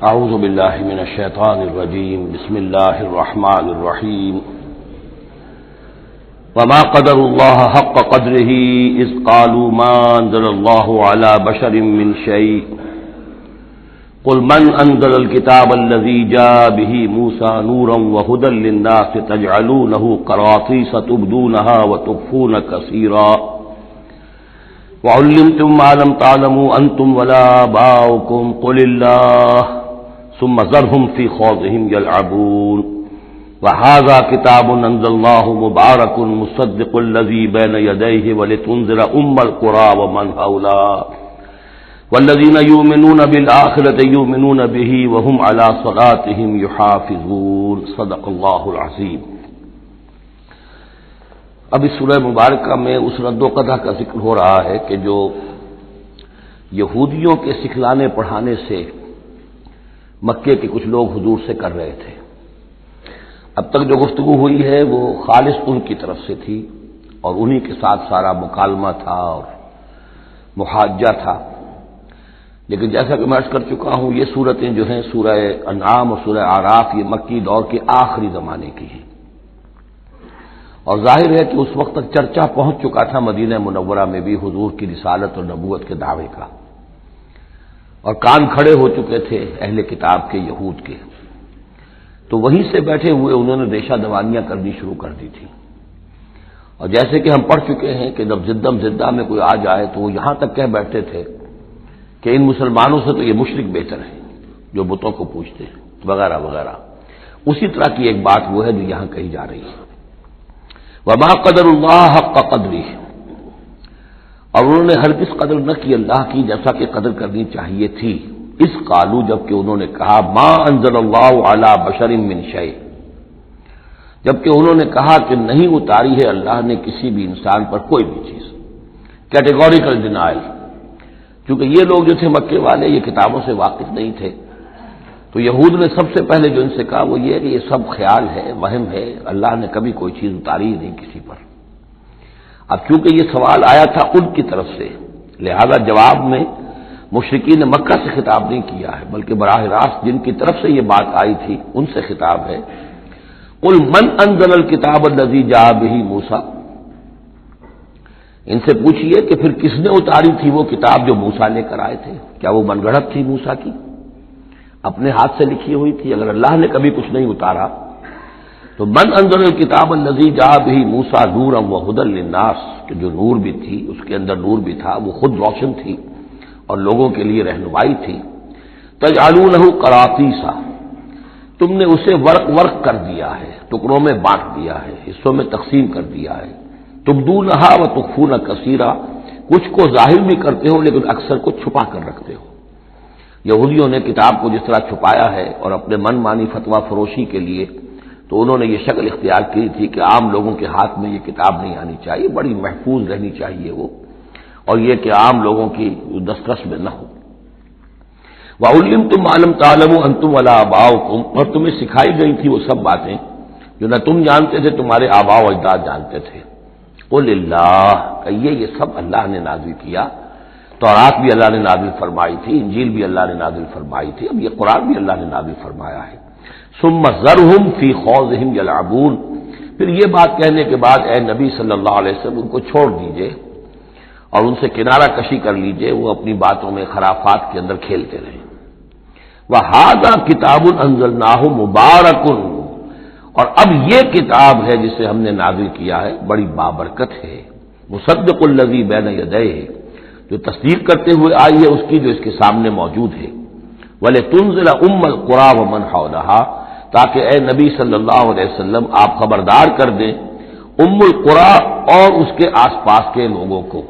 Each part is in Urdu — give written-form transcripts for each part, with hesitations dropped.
اعوذ باللہ من الشیطان الرجیم بسم اللہ الرحمن الرحیم وما قدر اللہ حق قدرہ اذ قالوا ما انزل اللہ علی بشر من شیء قل من انزل الكتاب الذي جاء به موسى نورا وهدى للناس تجعلونه قراطيس تبدونها وتخفون كثيرا وعلمتم ما لم تعلموا انتم ولا آباؤكم قل الله ثم ذرهم في خوضهم يلعبون وهذا كتاب انزلناه مبارك مصدق الذي بين يديه ولتنذر القرى ومن حولها والذين يؤمنون بالآخرة يؤمنون به وهم على صلاتهم يحافظون صدق الله العظيم۔ اب اس سورہ مبارکہ میں اس رد و قدح کا ذکر ہو رہا ہے کہ جو یہودیوں کے سکھلانے پڑھانے سے مکے کے کچھ لوگ حضور سے کر رہے تھے۔ اب تک جو گفتگو ہوئی ہے وہ خالص ان کی طرف سے تھی اور انہی کے ساتھ سارا مکالمہ تھا اور محاجہ تھا، لیکن جیسا کہ میں عرض کر چکا ہوں یہ صورتیں جو ہیں سورہ انعام اور سورہ اعراف یہ مکی دور کے آخری زمانے کی ہیں، اور ظاہر ہے کہ اس وقت تک چرچا پہنچ چکا تھا مدینہ منورہ میں بھی حضور کی رسالت اور نبوت کے دعوے کا، اور کان کھڑے ہو چکے تھے اہل کتاب کے یہود کے، تو وہیں سے بیٹھے ہوئے انہوں نے ریشہ دوانیاں کرنی شروع کر دی تھی۔ اور جیسے کہ ہم پڑھ چکے ہیں کہ جب زدہ میں کوئی آ جائے تو وہ یہاں تک کہہ بیٹھتے تھے کہ ان مسلمانوں سے تو یہ مشرک بہتر ہیں جو بتوں کو پوجتے ہیں وغیرہ وغیرہ۔ اسی طرح کی ایک بات وہ ہے جو یہاں کہی جا رہی ہے، وما قدر اللہ حق قدرہ، اور انہوں نے ہرگز قدر نہ کی اللہ کی جیسا کہ قدر کرنی چاہیے تھی۔ اس قالو، جبکہ انہوں نے کہا ما انزل اللہ علی بشر من شیء، جبکہ انہوں نے کہا کہ نہیں اتاری ہے اللہ نے کسی بھی انسان پر کوئی بھی چیز، کیٹیگوریکل ڈینائل۔ چونکہ یہ لوگ جو تھے مکے والے یہ کتابوں سے واقف نہیں تھے، تو یہود نے سب سے پہلے جو ان سے کہا وہ یہ ہے کہ یہ سب خیال ہے، وہم ہے، اللہ نے کبھی کوئی چیز اتاری ہی نہیں کسی پر۔ اب چونکہ یہ سوال آیا تھا ان کی طرف سے، لہذا جواب میں مشرکین مکہ سے خطاب نہیں کیا ہے، بلکہ براہ راست جن کی طرف سے یہ بات آئی تھی ان سے خطاب ہے۔ قل من انزل الکتاب الذی جاء بہ موسیٰ، ان سے پوچھئے کہ پھر کس نے اتاری تھی وہ کتاب جو موسیٰ لے کر آئے تھے؟ کیا وہ من گھڑت تھی موسیٰ کی، اپنے ہاتھ سے لکھی ہوئی تھی؟ اگر اللہ نے کبھی کچھ نہیں اتارا تو من انزل الکتاب الذی جاء بہ موسیٰ نورا وہدی للناس، کہ جو نور بھی تھی اس کے اندر نور بھی تھا، وہ خود روشن تھی اور لوگوں کے لیے رہنمائی تھی۔ تجعلونہ قراطیسا، تم نے اسے ورق ورق کر دیا ہے، ٹکڑوں میں بانٹ دیا ہے، حصوں میں تقسیم کر دیا ہے۔ تبدونہا وتخفون کثیرا، کچھ کو ظاہر بھی کرتے ہو لیکن اکثر کو چھپا کر رکھتے ہو۔ یہودیوں نے کتاب کو جس طرح چھپایا ہے اور اپنے من مانی فتویٰ فروشی کے لیے تو انہوں نے یہ شکل اختیار کی تھی کہ عام لوگوں کے ہاتھ میں یہ کتاب نہیں آنی چاہیے، بڑی محفوظ رہنی چاہیے وہ، اور یہ کہ عام لوگوں کی دسترس میں نہ ہو۔ وَعُلِّمْتُمْ مَا لَمْ تَعْلَمُوا أَنْتُمْ وَلَا آبَاؤُكُمْ، اور تمہیں سکھائی گئی تھی وہ سب باتیں جو نہ تم جانتے تھے تمہارے آباء و اجداد جانتے تھے۔ قُلِ اللَّهُ، کہیے یہ سب اللہ نے نازل کیا، تورات بھی اللہ نے نازل فرمائی تھی، انجیل بھی اللہ نے نازل فرمائی تھی، اب یہ قرآن بھی اللہ نے نازل فرمایا ہے۔ ثُمَّ ذَرْهُمْ فِي خَوْضِهِمْ يَلْعَبُونَ، پھر یہ بات کہنے کے بعد اے نبی صلی اللہ علیہ وسلم ان کو چھوڑ دیجئے اور ان سے کنارہ کشی کر لیجئے، وہ اپنی باتوں میں خرافات کے اندر کھیلتے رہیں۔ وَهَذَا كِتَابٌ أَنزَلْنَاهُ مُبَارَكٌ، اور اب یہ کتاب ہے جسے ہم نے نازل کیا ہے بڑی بابرکت ہے، مصدق الذی بین یدیہ، جو تصدیق کرتے ہوئے آئی ہے اس کی جو اس کے سامنے موجود ہے۔ وَلِتُنذِرَ القرى ومن حولها، تاکہ اے نبی صلی اللہ علیہ وسلم آپ خبردار کر دیں القرى اور اس کے آس پاس کے لوگوں کو۔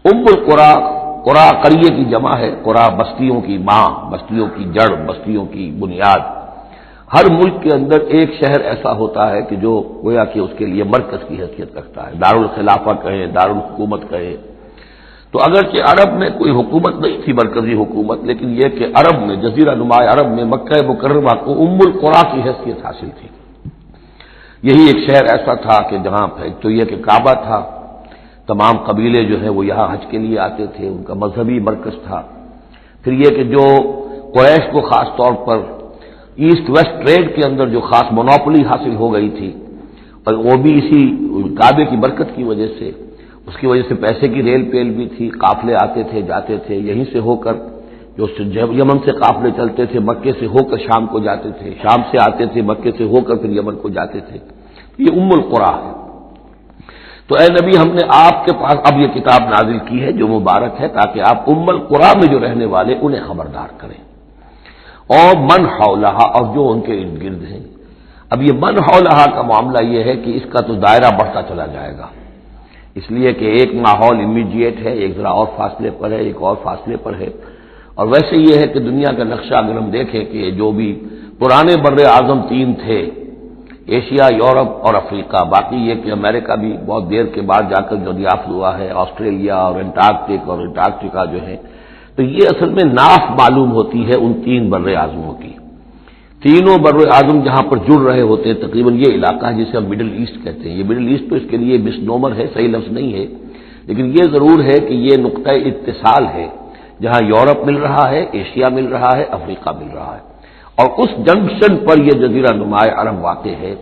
القرى، قرى قریے کی جمع ہے، قرى بستیوں کی ماں، بستیوں کی جڑ، بستیوں کی بنیاد۔ ہر ملک کے اندر ایک شہر ایسا ہوتا ہے کہ جو گویا کہ اس کے لیے مرکز کی حیثیت رکھتا ہے، دارالخلافہ کہیں، دارالحکومت کہیں۔ تو اگرچہ عرب میں کوئی حکومت نہیں تھی مرکزی حکومت، لیکن یہ کہ عرب میں، جزیرہ نما عرب میں مکہ مکرمہ کو القرى کی حیثیت حاصل تھی۔ یہی ایک شہر ایسا تھا کہ جہاں تو یہ کہ کعبہ تھا، تمام قبیلے جو ہیں وہ یہاں حج کے لیے آتے تھے، ان کا مذہبی مرکز تھا۔ پھر یہ کہ جو قریش کو خاص طور پر ایسٹ ویسٹ ٹریڈ کے اندر جو خاص مونوپولی حاصل ہو گئی تھی، اور وہ بھی اسی کعبے کی برکت کی وجہ سے، اس کی وجہ سے پیسے کی ریل پیل بھی تھی، قافلے آتے تھے جاتے تھے، یہیں سے ہو کر جو یمن سے قافلے چلتے تھے مکے سے ہو کر شام کو جاتے تھے، شام سے آتے تھے مکے سے ہو کر پھر یمن کو جاتے تھے. یہ القریٰ ہے. تو اے نبی ہم نے آپ کے پاس اب یہ کتاب نازل کی ہے جو مبارک ہے، تاکہ آپ القریٰ میں جو رہنے والے انہیں خبردار کریں، اور من حولہا، اور جو ان کے ارد گرد ہیں. اب یہ من حولہا کا معاملہ یہ ہے کہ اس کا تو دائرہ بڑھتا چلا جائے گا، اس لیے کہ ایک ماحول امیڈیٹ ہے، ایک ذرا اور فاصلے پر ہے، ایک اور فاصلے پر ہے. اور ویسے یہ ہے کہ دنیا کا نقشہ اگر ہم دیکھیں کہ جو بھی پرانے بر اعظم تین تھے، ایشیا، یورپ اور افریقہ، باقی یہ کہ امریکہ بھی بہت دیر کے بعد جا کر جو دریافت ہوا ہے، آسٹریلیا اور انٹارکٹیکا جو ہے، تو یہ اصل میں ناف معلوم ہوتی ہے ان تین بر اعظموں کی. تینوں بر اعظم جہاں پر جڑ رہے ہوتے ہیں، تقریباً یہ علاقہ ہے جسے ہم مڈل ایسٹ کہتے ہیں. یہ مڈل ایسٹ تو اس کے لیے مس نومر ہے، صحیح لفظ نہیں ہے، لیکن یہ ضرور ہے کہ یہ نقطہ اتصال ہے جہاں یورپ مل رہا ہے، ایشیا مل رہا ہے، افریقہ مل رہا ہے، اور اس جنکشن پر یہ جزیرہ نماء عرب واقع ہے.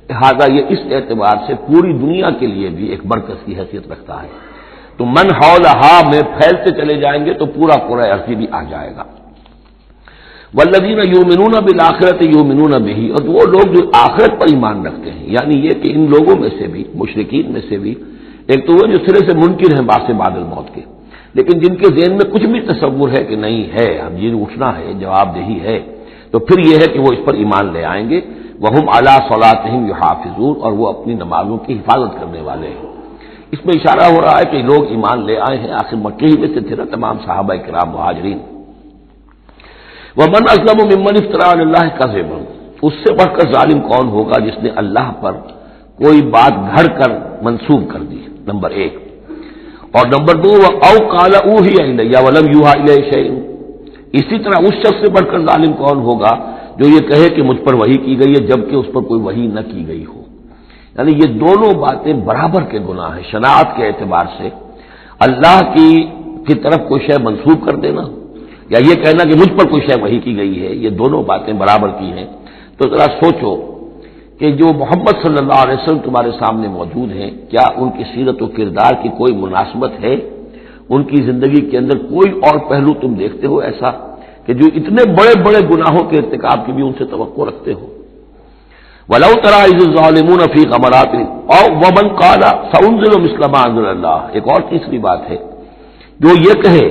لہٰذا یہ اس اعتبار سے پوری دنیا کے لیے بھی ایک مرکز کی حیثیت رکھتا ہے. تو من حولہا میں پھیلتے چلے جائیں گے تو پورا قرہ ارضی بھی آ جائے گا. والذین یؤمنون بالآخرۃ یؤمنون بہ، اور وہ لوگ جو آخرت پر ایمان رکھتے ہیں، یعنی یہ کہ ان لوگوں میں سے بھی، مشرکین میں سے بھی، ایک تو وہ جو سرے سے منکر ہیں بعث بعد الموت کے، لیکن جن کے ذہن میں کچھ بھی تصور ہے کہ نہیں ہے، اب یہ اٹھنا ہے، جواب دہی ہے، تو پھر یہ ہے کہ وہ اس پر ایمان لے آئیں گے. وہم علی صلاتہم یحافظون، اور وہ اپنی نمازوں کی حفاظت کرنے والے ہیں. اس میں اشارہ ہو رہا ہے کہ لوگ ایمان لے آئے ہیں، آخر مکے ہی میں سے تھے نا تمام صحابہ کرام مہاجرین. ومن اظلم ممن افترى علی اللہ کذبا، اس سے بڑھ کر ظالم کون ہوگا جس نے اللہ پر کوئی بات گھڑ کر منسوب کر دی، نمبر ایک. اور نمبر دو، او قال اوحی الی ولم یوحى الی شیء، اسی طرح اس شخص سے بڑھ کر ظالم کون ہوگا جو یہ کہے کہ مجھ پر وحی کی گئی ہے جبکہ اس پر کوئی وحی نہ کی گئی ہو. یعنی یہ دونوں باتیں برابر کے گناہ ہیں شناعت کے اعتبار سے. اللہ کی طرف کوئی شے منسوب کر دینا یا یہ کہنا کہ مجھ پر کوئی شے وحی کی گئی ہے، یہ دونوں باتیں برابر کی ہیں. تو ذرا سوچو کہ جو محمد صلی اللہ علیہ وسلم تمہارے سامنے موجود ہیں، کیا ان کی سیرت و کردار کی کوئی مناسبت ہے؟ ان کی زندگی کے اندر کوئی اور پہلو تم دیکھتے ہو ایسا کہ جو اتنے بڑے بڑے گناہوں کے ارتکاب کی بھی ان سے توقع رکھتے ہو؟ وَلَوْ تَرَىٰ إِذِ الظَّالِمُونَ فِي غَمَرَاتِ اور وَمَنْ قَالَ سَأُنزِلُ مِثْلَ مَا أَنزَلَ اللَّهُ، ایک اور تیسری بات ہے جو یہ کہے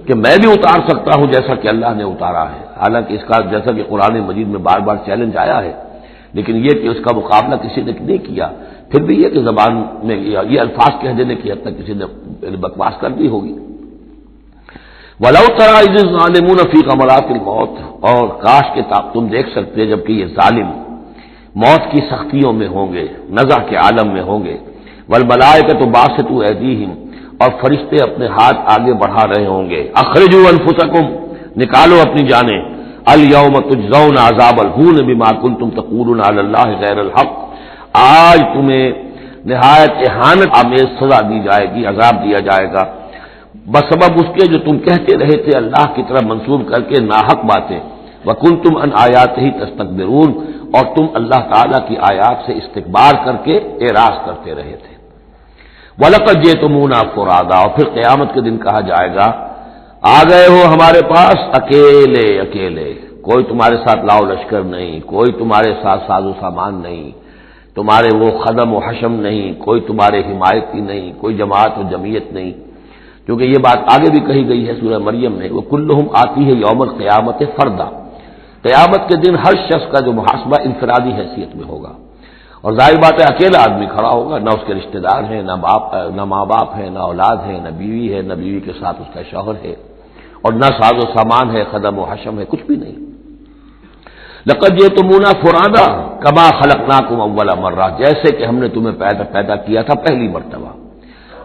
کہ میں بھی اتار سکتا ہوں جیسا کہ اللہ نے اتارا ہے. حالانکہ اس کا جیسا کہ قرآن مجید میں بار بار چیلنج آیا ہے، لیکن یہ کہ اس کا مقابلہ کسی نے نہیں کیا. پھر بھی یہ کہ زبان میں یہ الفاظ کہہ دینے کی حد تک کسی نے بکواس کر دی ہوگی. وَلَوْ تَرَىٰ إِذِ الظَّالِمُونَ فِي غَمَرَاتِ الْمَوْتِ، اور کاش کہ تم دیکھ سکتے جبکہ یہ ظالم موت کی سختیوں میں ہوں گے، نزع کے عالم میں ہوں گے. وَالْمَلَائِكَةُ بَاسِطُو أَيْدِيهِمْ، اور فرشتے اپنے ہاتھ آگے بڑھا رہے ہوں گے. اخرجوا انفسکم، نکالو اپنی جانیں. الیوم تجزون عذاب الہون بما کنتم تقولون علی اللہ غیر الحق، آج تمہیں نہایت اہانت آمیز سزا دی جائے گی، عذاب دیا جائے گا بسبب اس کے جو تم کہتے رہے تھے اللہ کی طرف منسوب کر کے ناحق باتیں. وکنتم عن آیاتہ تستکبرون، اور تم اللہ تعالیٰ کی آیات سے استکبار کر کے اعراض کرتے رہے تھے. وَلَقَدْ جِئْتُمُونَا فُرَادَىٰ، اور پھر قیامت کے دن کہا جائے گا آ گئے ہو ہمارے پاس اکیلے اکیلے، کوئی تمہارے ساتھ لاؤ لشکر نہیں، کوئی تمہارے ساتھ ساز و سامان نہیں، تمہارے وہ خدم و حشم نہیں، کوئی تمہارے حمایتی نہیں، کوئی جماعت و جمعیت نہیں. کیونکہ یہ بات آگے بھی کہی گئی ہے سورہ مریم میں، وہ کلہم آتی ہے یوم القیامت فردا، قیامت کے دن ہر شخص کا جو محاسبہ انفرادی حیثیت میں ہوگا. اور ظاہر بات ہے اکیلا آدمی کھڑا ہوگا، نہ اس کے رشتہ دار ہیں، نہ ماں باپ ہیں، نہ اولاد ہے، نہ بیوی ہے، نہ بیوی کے ساتھ اس کا شوہر ہے، اور نہ ساز و سامان ہے، خدم و حشم ہے، کچھ بھی نہیں. لقد جئتمونا فرادا کما خلقناکم اول مرہ، جیسے کہ ہم نے تمہیں پیدا کیا تھا پہلی مرتبہ.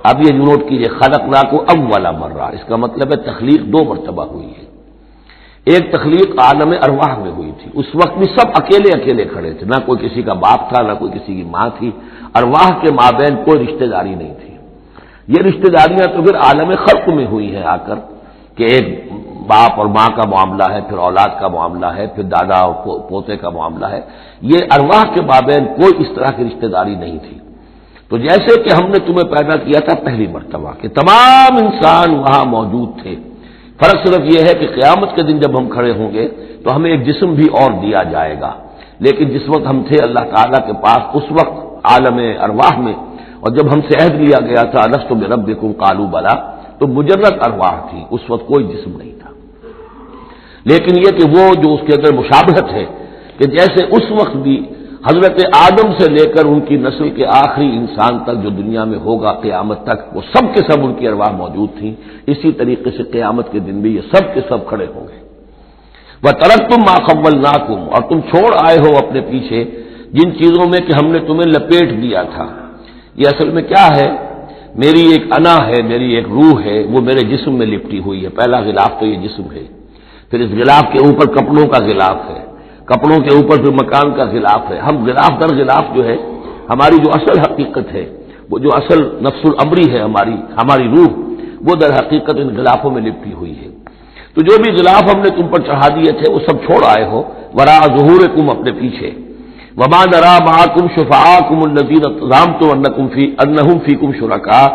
اب یہ نوٹ کیجئے، خلقناکم اول مرہ، اس کا مطلب ہے تخلیق دو مرتبہ ہوئی ہے. ایک تخلیق عالم ارواح میں ہوئی تھی، اس وقت بھی سب اکیلے اکیلے کھڑے تھے، نہ کوئی کسی کا باپ تھا، نہ کوئی کسی کی ماں تھی، ارواح کے مابین کوئی رشتہ داری نہیں تھی. یہ رشتہ داریاں تو پھر عالم خلق میں ہوئی ہیں آ کر، کہ ایک باپ اور ماں کا معاملہ ہے، پھر اولاد کا معاملہ ہے، پھر دادا اور پوتے کا معاملہ ہے، یہ ارواح کے مابین کوئی اس طرح کی رشتہ داری نہیں تھی۔ تو جیسے کہ ہم نے تمہیں پیدا کیا تھا پہلی مرتبہ کہ تمام انسان وہاں موجود تھے، فرق صرف یہ ہے کہ قیامت کے دن جب ہم کھڑے ہوں گے تو ہمیں ایک جسم بھی اور دیا جائے گا، لیکن جس وقت ہم تھے اللہ تعالیٰ کے پاس اس وقت عالم ارواح میں، اور جب ہم سے عہد لیا گیا تھا الست بربکم قالوا بلی، تو مجرد ارواح تھی، اس وقت کوئی جسم نہیں تھا۔ لیکن یہ کہ وہ جو اس کے اندر مشابہت ہے کہ جیسے اس وقت بھی حضرت آدم سے لے کر ان کی نسل کے آخری انسان تک جو دنیا میں ہوگا قیامت تک، وہ سب کے سب ان کی ارواح موجود تھیں، اسی طریقے سے قیامت کے دن بھی یہ سب کے سب کھڑے ہوں گے۔ وَتَرَكْتُم مَّا خَوَّلْنَاكُمْ، اور تم چھوڑ آئے ہو اپنے پیچھے جن چیزوں میں کہ ہم نے تمہیں لپیٹ دیا تھا۔ یہ اصل میں کیا ہے؟ میری ایک انا ہے، میری ایک روح ہے، وہ میرے جسم میں لپٹی ہوئی ہے۔ پہلا غلاف تو یہ جسم ہے، پھر اس غلاف کے اوپر کپڑوں کا غلاف ہے، کپڑوں کے اوپر پھر مکان کا غلاف ہے۔ ہم غلاف در غلاف جو ہے ہماری جو اصل حقیقت ہے، وہ جو اصل نفس الامری ہے ہماری روح، وہ در حقیقت ان غلافوں میں لپٹی ہوئی ہے۔ تو جو بھی غلاف ہم نے تم پر چڑھا دیے تھے وہ سب چھوڑ آئے ہو، وراء ظہورکم، اپنے پیچھے۔ وما نرى معكم شفعاءكم الذين زعمتم انهم فيكم شركاء،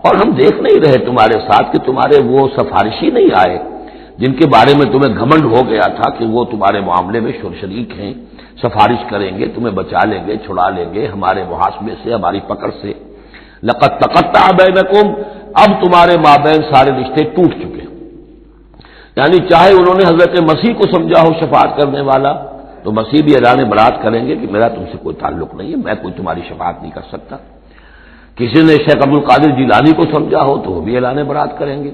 اور ہم دیکھ نہیں رہے تمہارے ساتھ کہ تمہارے وہ سفارشی نہیں آئے جن کے بارے میں تمہیں گھمنڈ ہو گیا تھا کہ وہ تمہارے معاملے میں شریک ہیں، سفارش کریں گے، تمہیں بچا لیں گے، چھڑا لیں گے ہمارے محاسبے سے، ہماری پکڑ سے۔ لقد تقطع بینکم، اب تمہارے مابین سارے رشتے ٹوٹ چکے، یعنی چاہے انہوں نے حضرت مسیح کو سمجھا ہو شفاعت کرنے والا تو مسیح بھی اعلان برات کریں گے کہ میرا تم سے کوئی تعلق نہیں ہے، میں کوئی تمہاری شفاعت نہیں کر سکتا۔ کسی نے شیخ عبد القادر جیلانی کو سمجھا ہو تو وہ بھی اعلان برات کریں گے۔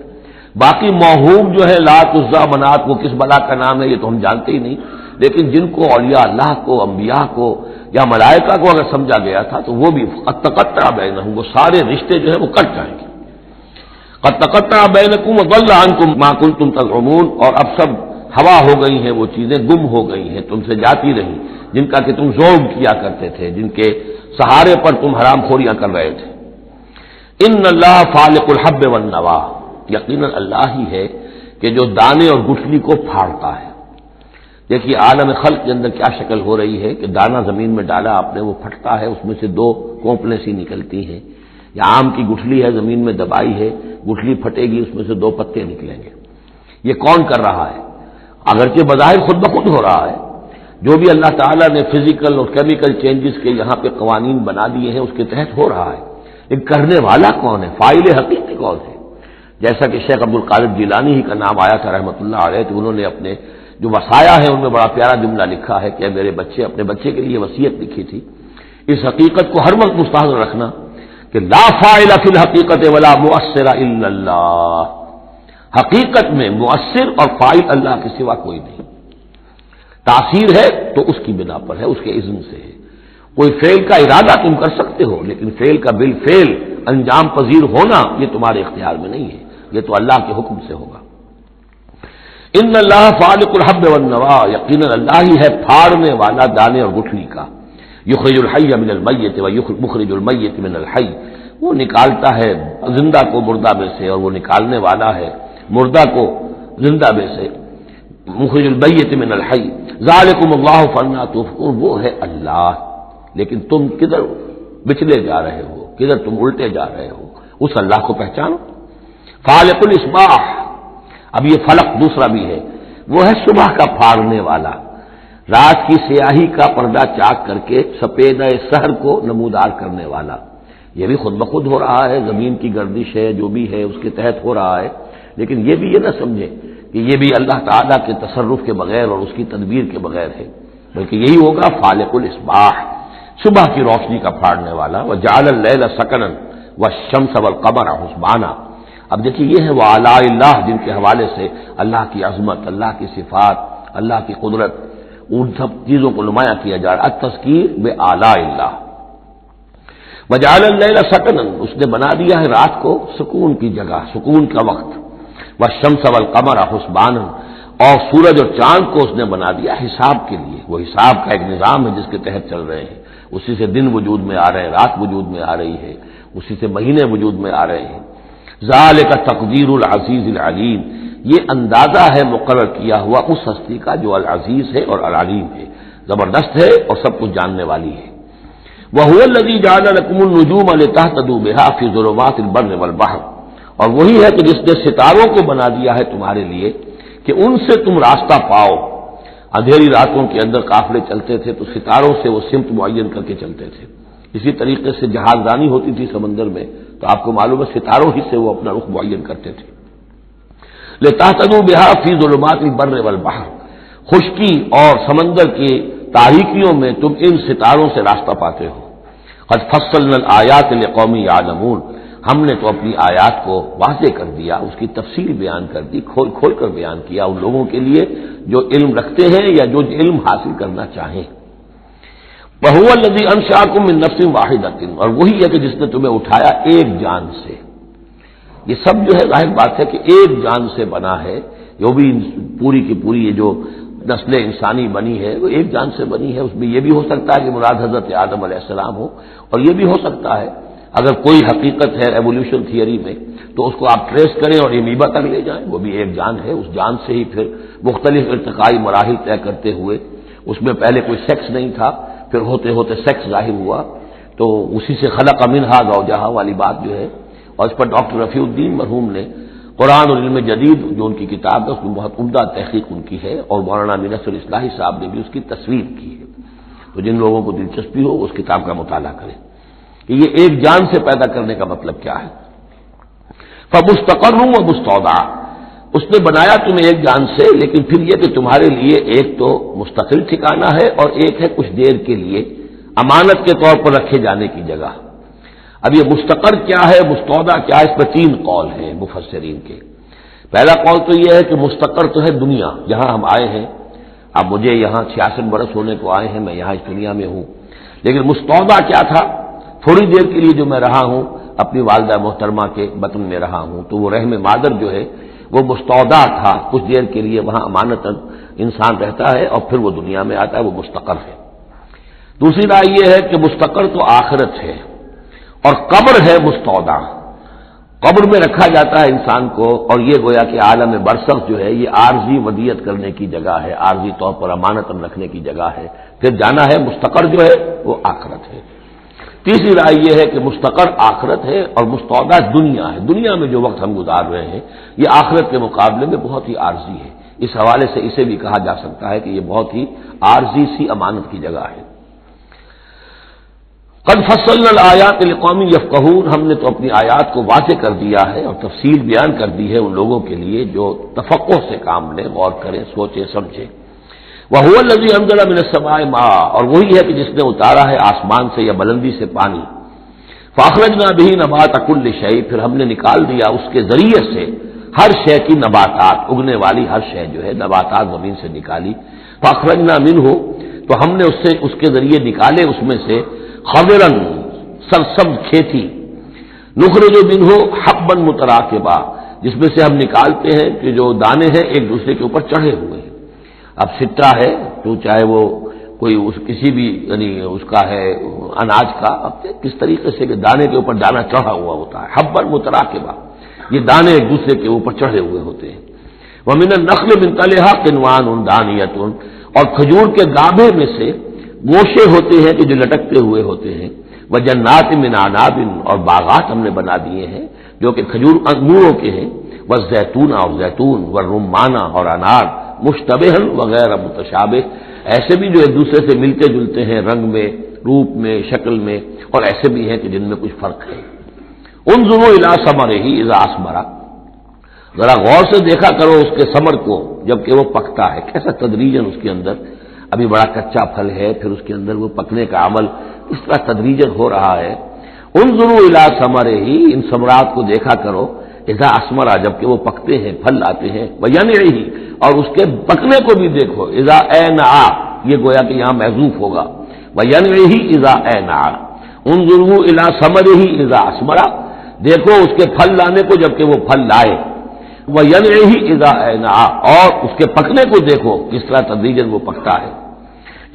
باقی موہوم جو ہے لات عزا منات، وہ کس بلا کا نام ہے یہ تو ہم جانتے ہی نہیں، لیکن جن کو اولیاء اللہ کو، انبیاء کو یا ملائکہ کو اگر سمجھا گیا تھا تو وہ بھی قد تقطع بینہم، وہ سارے رشتے جو ہیں وہ کٹ جائیں گے۔ قد تقطع بینکم وضل عنکم ما کنتم تزعمون، اور اب سب ہوا ہو گئی ہیں، وہ چیزیں گم ہو گئی ہیں، تم سے جاتی رہی جن کا کہ تم ذوق کیا کرتے تھے، جن کے سہارے پر تم حرام خوریاں کر رہے تھے۔ ان اللہ فالق الحب والنوا، یقیناً اللہ ہی ہے کہ جو دانے اور گٹھلی کو پھاڑتا ہے۔ دیکھیے عالم خلق کے اندر کیا شکل ہو رہی ہے کہ دانہ زمین میں ڈالا آپ نے، وہ پھٹتا ہے، اس میں سے دو کونپلیں سی نکلتی ہیں، یا آم کی گٹھلی ہے زمین میں دبائی ہے، گٹھلی پھٹے گی، اس میں سے دو پتے نکلیں گے۔ یہ کون کر رہا ہے؟ اگرچہ بظاہر خود بخود ہو رہا ہے، جو بھی اللہ تعالیٰ نے فزیکل اور کیمیکل چینجز کے یہاں پہ قوانین بنا دیے ہیں اس کے تحت ہو رہا ہے، لیکن کرنے والا کون ہے؟ فاعل حقیقی کون ہے؟ جیسا کہ شیخ عبد القادر جیلانی ہی کا نام آیا تھا رحمۃ اللہ علیہ، تو انہوں نے اپنے جو وصایا ہے ان میں بڑا پیارا جملہ لکھا ہے کہ میرے بچے، اپنے بچے کے لیے وصیت لکھی تھی، اس حقیقت کو ہر وقت مستحضر رکھنا کہ لا فاعل فی الحقیقت ولا مؤثر الا اللہ، حقیقت میں مؤثر اور فاعل اللہ کے سوا کوئی نہیں۔ تاثیر ہے تو اس کی بنا پر ہے، اس کے اذن سے ہے۔ کوئی فعل کا ارادہ تم کر سکتے ہو، لیکن فعل کا بالفعل انجام پذیر ہونا یہ تمہارے اختیار میں نہیں ہے، یہ تو اللہ کے حکم سے ہوگا۔ ان اللہ فالق الحب والنوا، یقیناً اللہ ہی ہے پھاڑنے والا دانے اور گٹھلی کا۔ یخرج الحی من المیت ومخرج المیت من الحی، وہ نکالتا ہے زندہ کو مردہ میں سے اور وہ نکالنے والا ہے مردہ کو زندہ میں سے۔ مخرج المیت من الحی ذالکم اللہ فانا تؤفکون، وہ ہے اللہ، لیکن تم کدھر بچلے جا رہے ہو، کدھر تم الٹے جا رہے ہو، اس اللہ کو پہچانو۔ فالق الاصباح، اب یہ فلق دوسرا بھی ہے، وہ ہے صبح کا پھاڑنے والا، رات کی سیاہی کا پردہ چاک کر کے سپیدہ سحر کو نمودار کرنے والا۔ یہ بھی خود بخود ہو رہا ہے، زمین کی گردش ہے، جو بھی ہے اس کے تحت ہو رہا ہے، لیکن یہ بھی یہ نہ سمجھے کہ یہ بھی اللہ تعالیٰ کے تصرف کے بغیر اور اس کی تدبیر کے بغیر ہے، بلکہ یہی ہوگا فالق الاصباح، صبح کی روشنی کا پھاڑنے والا۔ وجعل اللیل سکنا والشمس والقمر حسبانا، اب دیکھیے یہ ہے وہ آلاء اللہ جن کے حوالے سے اللہ کی عظمت، اللہ کی صفات، اللہ کی قدرت، ان سب چیزوں کو نمایاں کیا جا رہا ہے۔ التذکیر بآلاء اللہ۔ وجعل اللیل سکنا، اس نے بنا دیا ہے رات کو سکون کی جگہ، سکون کا وقت۔ والشمس والقمر حسبانا، اور سورج اور چاند کو اس نے بنا دیا حساب کے لیے، وہ حساب کا ایک نظام ہے جس کے تحت چل رہے ہیں، اسی سے دن وجود میں آ رہے ہیں، رات وجود میں آ رہی ہے، اسی سے مہینے وجود میں آ رہے ہیں۔ ذالک تقدیر العزیز العلیم، یہ اندازہ ہے مقرر کیا ہوا اس ہستی کا جو العزیز ہے اور العلیم ہے، زبردست ہے اور سب کچھ جاننے والی ہے۔ وَهُوَ الَّذِي جَعَلَ لَكُمُ النُّجُومَ لِتَهْتَدُوا بِهَا فِي ظُلُمَاتِ الْبَرِّ وَالْبَحْرِ، اور وہی ہے کہ جس نے ستاروں کو بنا دیا ہے تمہارے لیے کہ ان سے تم راستہ پاؤ۔ اندھیری راتوں کے اندر قافلے چلتے تھے تو ستاروں سے وہ سمت معین کر کے چلتے تھے، اسی طریقے سے جہاز رانی ہوتی تھی سمندر میں تو آپ کو معلوم ہے ستاروں ہی سے وہ اپنا رخ معین کرتے تھے۔ لِتَهْتَدُوا بِهَا فِي ظُلُمَاتِ الْبَرِّ وَالْبَحْرِ، خشکی اور سمندر کی تاریکیوں میں تم ان ستاروں سے راستہ پاتے ہو۔ قد فصلنا الآیات لقوم یعلمون، ہم نے تو اپنی آیات کو واضح کر دیا، اس کی تفصیل بیان کر دی، کھول کھول کر بیان کیا ان لوگوں کے لیے جو علم رکھتے ہیں یا جو علم حاصل کرنا چاہیں۔ وَهُوَ الَّذِي أَنشَأَكُم مِّن نَّفْسٍ وَاحِدَةٍ، اور وہی ہے کہ جس نے تمہیں اٹھایا ایک جان سے۔ یہ سب جو ہے ظاہر بات ہے کہ ایک جان سے بنا ہے، جو بھی پوری کی پوری یہ جو نسل انسانی بنی ہے وہ ایک جان سے بنی ہے۔ اس میں یہ بھی ہو سکتا ہے کہ مراد حضرت آدم علیہ السلام ہو، اور یہ بھی ہو سکتا ہے اگر کوئی حقیقت ہے ایوولوشن تھیوری میں تو اس کو آپ ٹریس کریں اور امیبا تک لے جائیں، وہ بھی ایک جان ہے۔ اس جان سے ہی پھر مختلف ارتقائی مراحل طے کرتے ہوئے، اس میں پہلے کوئی سیکس نہیں تھا، پھر ہوتے ہوتے سیکس ظاہر ہوا، تو اسی سے خلق منہا زوجہا والی بات جو ہے، اور اس پر ڈاکٹر رفیع الدین مرحوم نے قرآن اور علم جدید جو ان کی کتاب ہے اس میں بہت عمدہ تحقیق ان کی ہے، اور مولانا منصر اصلاحی صاحب نے بھی اس کی تصویر کی ہے۔ تو جن لوگوں کو دلچسپی ہو اس کتاب کا مطالعہ کریں کہ یہ ایک جان سے پیدا کرنے کا مطلب کیا ہے۔ فمستقر و مستودع، اس نے بنایا تمہیں ایک جان سے، لیکن پھر یہ کہ تمہارے لیے ایک تو مستقل ٹھکانہ ہے اور ایک ہے کچھ دیر کے لیے امانت کے طور پر رکھے جانے کی جگہ۔ اب یہ مستقر کیا ہے، مستودع کیا ہے، اس پر 3 قول ہیں مفسرین کے۔ پہلا قول تو یہ ہے کہ مستقر تو ہے دنیا، جہاں ہم آئے ہیں۔ اب مجھے یہاں 66 برس ہونے کو آئے ہیں، میں یہاں اس دنیا میں ہوں، لیکن مستودع کیا تھا، تھوڑی دیر کے لیے جو میں رہا ہوں اپنی والدہ محترمہ کے بطن میں رہا ہوں، تو وہ رحم مادر جو ہے وہ مستودع تھا، کچھ دیر کے لیے وہاں امانتاً انسان رہتا ہے اور پھر وہ دنیا میں آتا ہے، وہ مستقر ہے۔ دوسری رائے یہ ہے کہ مستقر تو آخرت ہے اور قبر ہے مستودع، قبر میں رکھا جاتا ہے انسان کو، اور یہ گویا کہ عالم برزخ جو ہے یہ عارضی ودیت کرنے کی جگہ ہے، عارضی طور پر امانتاً رکھنے کی جگہ ہے، پھر جانا ہے۔ مستقر جو ہے وہ آخرت ہے۔ تیسری رائے یہ ہے کہ مستقر آخرت ہے اور مستودع دنیا ہے، دنیا میں جو وقت ہم گزار رہے ہیں یہ آخرت کے مقابلے میں بہت ہی عارضی ہے۔ اس حوالے سے اسے بھی کہا جا سکتا ہے کہ یہ بہت ہی عارضی سی امانت کی جگہ ہے۔ قد فصلنا الآیات لقوم یفقہون، ہم نے تو اپنی آیات کو واضح کر دیا ہے اور تفصیل بیان کر دی ہے ان لوگوں کے لیے جو تفقہ سے کام لیں، غور کریں، سوچیں سمجھیں۔ وَهُوَ الَّذِي أَنزَلَ مِنَ السَّمَاءِ مَاءً، اور وہی ہے کہ جس نے اتارا ہے آسمان سے یا بلندی سے پانی۔ فَأَخْرَجْنَا بِهِ نَبَاتَ كُلِّ شَيْءٍ، پھر ہم نے نکال دیا اس کے ذریعے سے ہر شے کی نباتات، اگنے والی ہر شے جو ہے نباتات زمین سے نکالی۔ فَأَخْرَجْنَا مِنْهُ، تو ہم نے اس کے ذریعے نکالے اس میں سے خضرا سرسبز کھیتی، نخرج منہ حبا متراکبا، جس میں سے ہم نکالتے ہیں کہ جو دانے ہیں ایک دوسرے کے اوپر چڑھے ہوئے ہیں۔ اب سٹا ہے تو چاہے وہ کوئی کسی بھی یعنی اس کا ہے اناج کا، اب کس طریقے سے کہ دانے کے اوپر دانا چڑھا ہوا ہوتا ہے، حبا متراکبا، یہ دانے ایک دوسرے کے اوپر چڑھے ہوئے ہوتے ہیں۔ ومن النخل من طلعها قنوان دانیۃ، اور کھجور کے گابھے میں سے گوشے ہوتے ہیں کہ جو لٹکتے ہوئے ہوتے ہیں۔ وجنات من اعناب، اور باغات ہم نے بنا دیے ہیں جو کہ کھجور انگوروں کے ہیں۔ والزیتون، اور زیتون، والرمان، اور انار، مشتبہ وغیر متشابہ، ایسے بھی جو ایک دوسرے سے ملتے جلتے ہیں رنگ میں، روپ میں، شکل میں، اور ایسے بھی ہیں کہ جن میں کچھ فرق ہے۔ انظروا الی ثمرہ اذا اثمر، ذرا غور سے دیکھا کرو اس کے ثمر کو جبکہ وہ پکتا ہے، کیسا تدریجاً اس کے اندر ابھی بڑا کچا پھل ہے، پھر اس کے اندر وہ پکنے کا عمل اس طرح تدریجاً ہو رہا ہے۔ انظروا الی ثمرہ، ان ثمرات کو دیکھا کرو، اذا اثمر، جبکہ وہ پکتے ہیں، پھل لاتے ہیں، وینعہ، اور اس کے پکنے کو بھی دیکھو، اذا انع، یہ گویا کہ یہاں محذوف ہوگا، وینعہ اذا انع، انظروا الی ثمرہ اذا اثمر، دیکھو اس کے پھل لانے کو جبکہ وہ پھل لائے، وینعہ اذا انع، اور اس کے پکنے کو دیکھو کس طرح تدریجاً وہ پکتا ہے۔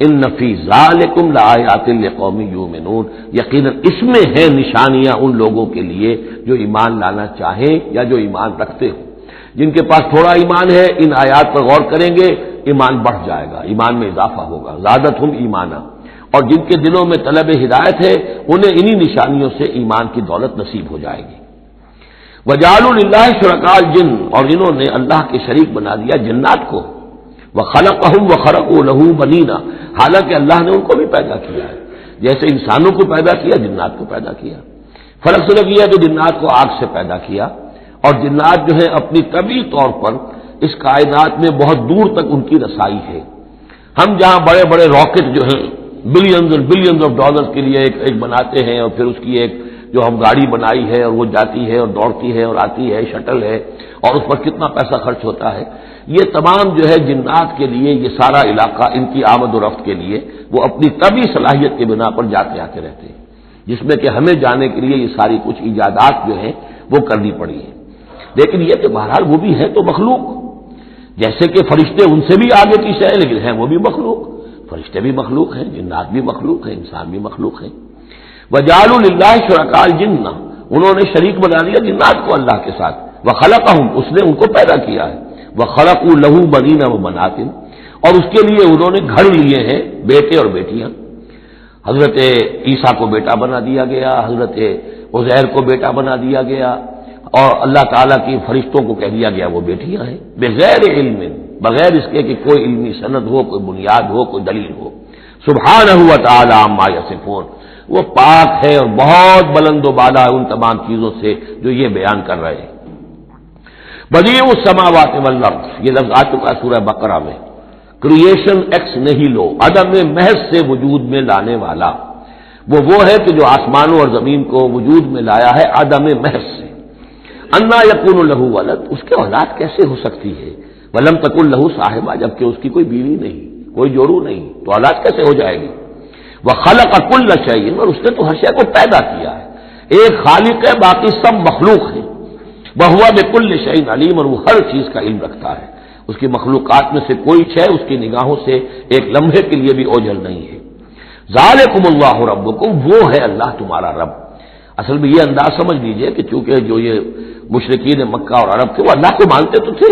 ان فی ذالکم لآیات لقوم یؤمنون، یقیناً اس میں ہے نشانیاں ان لوگوں کے لیے جو ایمان لانا چاہیں یا جو ایمان رکھتے ہو۔ جن کے پاس تھوڑا ایمان ہے ان آیات پر غور کریں گے، ایمان بڑھ جائے گا، ایمان میں اضافہ ہوگا، زادتہم ایمانا، اور جن کے دلوں میں طلب ہدایت ہے انہیں انہی نشانیوں سے ایمان کی دولت نصیب ہو جائے گی۔ وجعلوا للہ شرکاء الجن، اور انہوں نے اللہ کے شریک بنا دیا جنات کو، وخلقہم وخرقوا لہ بنینا، حالانکہ اللہ نے ان کو بھی پیدا کیا ہے، جیسے انسانوں کو پیدا کیا جنات کو پیدا کیا۔ فرق صرف یہ ہے کہ جنات کو آگ سے پیدا کیا، اور جنات جو ہے اپنی طبعی طور پر اس کائنات میں بہت دور تک ان کی رسائی ہے۔ ہم جہاں بڑے بڑے راکٹ جو ہیں بلینز آف ڈالرز کے لیے ایک بناتے ہیں، اور پھر اس کی ایک جو ہم گاڑی بنائی ہے اور وہ جاتی ہے اور دوڑتی ہے اور آتی ہے، شٹل ہے، اور اس پر کتنا پیسہ خرچ ہوتا ہے، یہ تمام جو ہے جنات کے لیے یہ سارا علاقہ ان کی آمد و رفت کے لیے وہ اپنی طبعی صلاحیت کے بنا پر جاتے آتے رہتے ہیں، جس میں کہ ہمیں جانے کے لیے یہ ساری کچھ ایجادات جو ہیں وہ کرنی پڑی ہے۔ لیکن یہ کہ بہرحال وہ بھی ہے تو مخلوق، جیسے کہ فرشتے ان سے بھی آگے پیچھے ہیں لیکن ہیں وہ بھی مخلوق، فرشتے بھی مخلوق ہیں، جنات بھی مخلوق ہیں، انسان بھی مخلوق ہیں۔ وجعلوا للہ شرکاء الجن، انہوں نے شریک بنا لیا جنات کو اللہ کے ساتھ، وخلقہم، اس نے ان کو پیدا کیا ہے، وخرقوا لہ بنین وبنات، اور اس کے لیے انہوں نے گھر لیے ہیں بیٹے اور بیٹیاں۔ حضرت عیسیٰ کو بیٹا بنا دیا گیا، حضرت عزیر کو بیٹا بنا دیا گیا، اور اللہ تعالیٰ کی فرشتوں کو کہہ دیا گیا وہ بیٹیاں ہیں، بغیر علم، بغیر اس کے کہ کوئی علمی سند ہو، کوئی بنیاد ہو، کوئی دلیل ہو۔ سبحانہ و تعالی عما یصفون، وہ پاک ہے اور بہت بلند و بالا ہے ان تمام چیزوں سے جو یہ بیان کر رہے ہیں۔ بدیع السماوات والارض، یہ لفظ آ چکا سورہ بقرہ میں، کریشن ایکس نہیلو، عدم محض سے وجود میں لانے والا، وہ ہے کہ جو آسمانوں اور زمین کو وجود میں لایا ہے عدم محض سے۔ انا یکون لہ ولد، اس کے اولاد کیسے ہو سکتی ہے، ولم تکن لہ صاحبہ، جبکہ اس کی کوئی بیوی نہیں، کوئی جوڑو نہیں، تو اولاد کیسے ہو جائے گی؟ وخلق کل شیء، اور اس نے تو ہر شے کو پیدا کیا ہے، ایک خالق ہے باقی سب مخلوق ہیں، وہو بکل شیء علیم، اور وہ ہر چیز کا علم رکھتا ہے، اس کی مخلوقات میں سے کوئی شے اس کی نگاہوں سے ایک لمحے کے لیے بھی اوجھل نہیں ہے۔ ذالکم اللہ ربکم، وہ ہے اللہ تمہارا رب۔ اصل میں یہ انداز سمجھ لیجئے کہ چونکہ جو یہ مشرکین مکہ اور عرب تھے وہ اللہ کو مانتے تو تھے،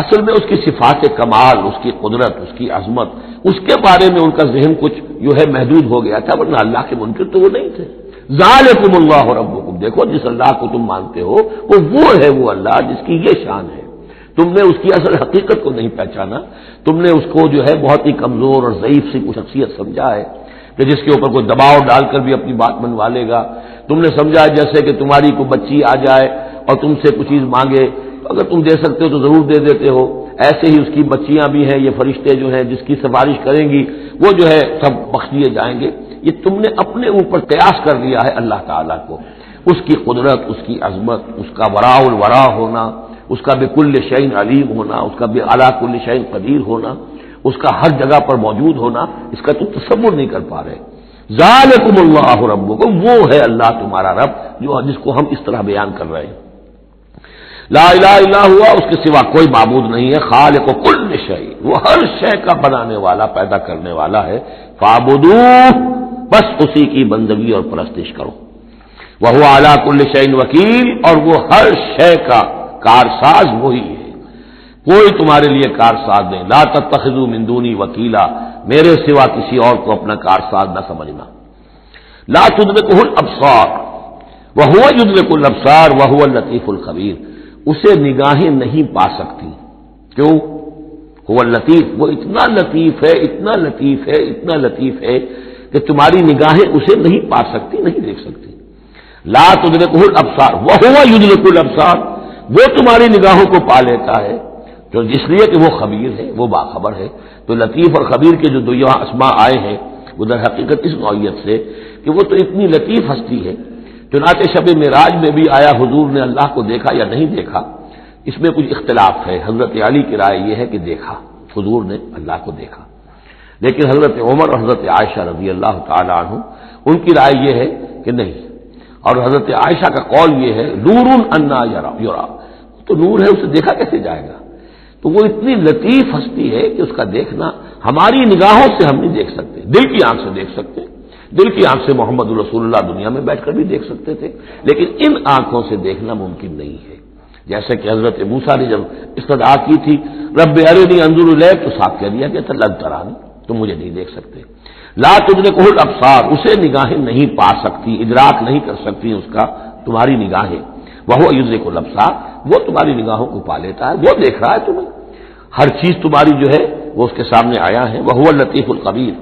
اصل میں اس کی صفات کمال، اس کی قدرت، اس کی عظمت، اس کے بارے میں ان کا ذہن کچھ جو ہے محدود ہو گیا تھا، ورنہ اللہ کے منکر تو وہ نہیں تھے۔ ذالکم اللہ ربکم، دیکھو جس اللہ کو تم مانتے ہو وہ ہے وہ اللہ جس کی یہ شان ہے، تم نے اس کی اصل حقیقت کو نہیں پہچانا، تم نے اس کو جو ہے بہت ہی کمزور اور ضعیف سی کوئی شخصیت سمجھا ہے کہ جس کے اوپر کوئی دباؤ ڈال کر بھی اپنی بات منوا لے گا۔ تم نے سمجھا جیسے کہ تمہاری کوئی بچی آ جائے اور تم سے کچھ چیز مانگے، اگر تم دے سکتے ہو تو ضرور دے دیتے ہو، ایسے ہی اس کی بچیاں بھی ہیں، یہ فرشتے جو ہیں جس کی سفارش کریں گی وہ جو ہے سب بخش دیے جائیں گے۔ یہ تم نے اپنے اوپر قیاس کر لیا ہے اللہ تعالیٰ کو، اس کی قدرت، اس کی عظمت، اس کا وراء الورا ہونا، اس کا بکل شیء علیم ہونا، اس کا علی کل شیء قدیر ہونا، اس کا ہر جگہ پر موجود ہونا، اس کا تم تصور نہیں کر پا رہے۔ ذالکم اللہ ربکم، وہ ہے اللہ تمہارا رب جس کو ہم اس طرح بیان کر رہے ہیں۔ لا الہ الا ہوا، اس کے سوا کوئی معبود نہیں ہے، خالق کل شیء، وہ ہر شے کا بنانے والا، پیدا کرنے والا ہے، فاعبدوہ، بس اسی کی بندگی اور پرستش کرو، وہو علی کل شیء وکیل، اور وہ ہر شے کا کارساز وہی ہے، کوئی تمہارے لیے کارساز نہیں۔ لا تتخذوا من دونی وکیلا، میرے سوا کسی اور کو اپنا کارساز نہ سمجھنا۔ لا تدرکہ الابصار وہو یدرک الابصار وہو اللطیف الخبیر، اسے نگاہیں نہیں پا سکتی، کیوں؟ هو اللطیف، وہ اتنا لطیف ہے، اتنا لطیف ہے، اتنا لطیف ہے کہ تمہاری نگاہیں اسے نہیں پا سکتی، نہیں دیکھ سکتی۔ لا تدرکہ الابصار وہو یدرک الابصار، وہ تمہاری نگاہوں کو پا لیتا ہے، جو اس لیے کہ وہ خبیر ہے، وہ باخبر ہے۔ تو لطیف اور خبیر کے جو دو یہاں اسماء آئے ہیں وہ در حقیقت اس نوعیت سے کہ وہ تو اتنی لطیف ہستی ہے۔ چنانچہ شب معراج میں بھی آیا حضور نے اللہ کو دیکھا یا نہیں دیکھا، اس میں کچھ اختلاف ہے۔ حضرت علی کی رائے یہ ہے کہ دیکھا، حضور نے اللہ کو دیکھا، لیکن حضرت عمر اور حضرت عائشہ رضی اللہ تعالی عنہ ان کی رائے یہ ہے کہ نہیں، اور حضرت عائشہ کا قول یہ ہے نور انا یرا، تو نور ہے، اسے دیکھا کیسے جائے گا؟ تو وہ اتنی لطیف ہستی ہے کہ اس کا دیکھنا ہماری نگاہوں سے ہم نہیں دیکھ سکتے، دل کی آنکھ سے دیکھ سکتے، دل کی آنکھ سے محمد رسول اللہ دنیا میں بیٹھ کر بھی دیکھ سکتے تھے، لیکن ان آنکھوں سے دیکھنا ممکن نہیں ہے۔ جیسے کہ حضرت موسیٰ نے جب استدعا کی تھی رب ارنی انظر الیک، تو صاف کہہ دیا کہ لن ترانی، تم مجھے نہیں دیکھ سکتے۔ لا تدرکہ الابصار، اسے نگاہیں نہیں پا سکتی، ادراک نہیں کر سکتی اس کا تمہاری نگاہیں، وہو یدرک الابصار، وہ تمہاری نگاہوں کو پا لیتا ہے، وہ دیکھ رہا ہے تمہیں، ہر چیز تمہاری جو ہے وہ اس کے سامنے آیا ہے، وہو اللطیف الخبیر۔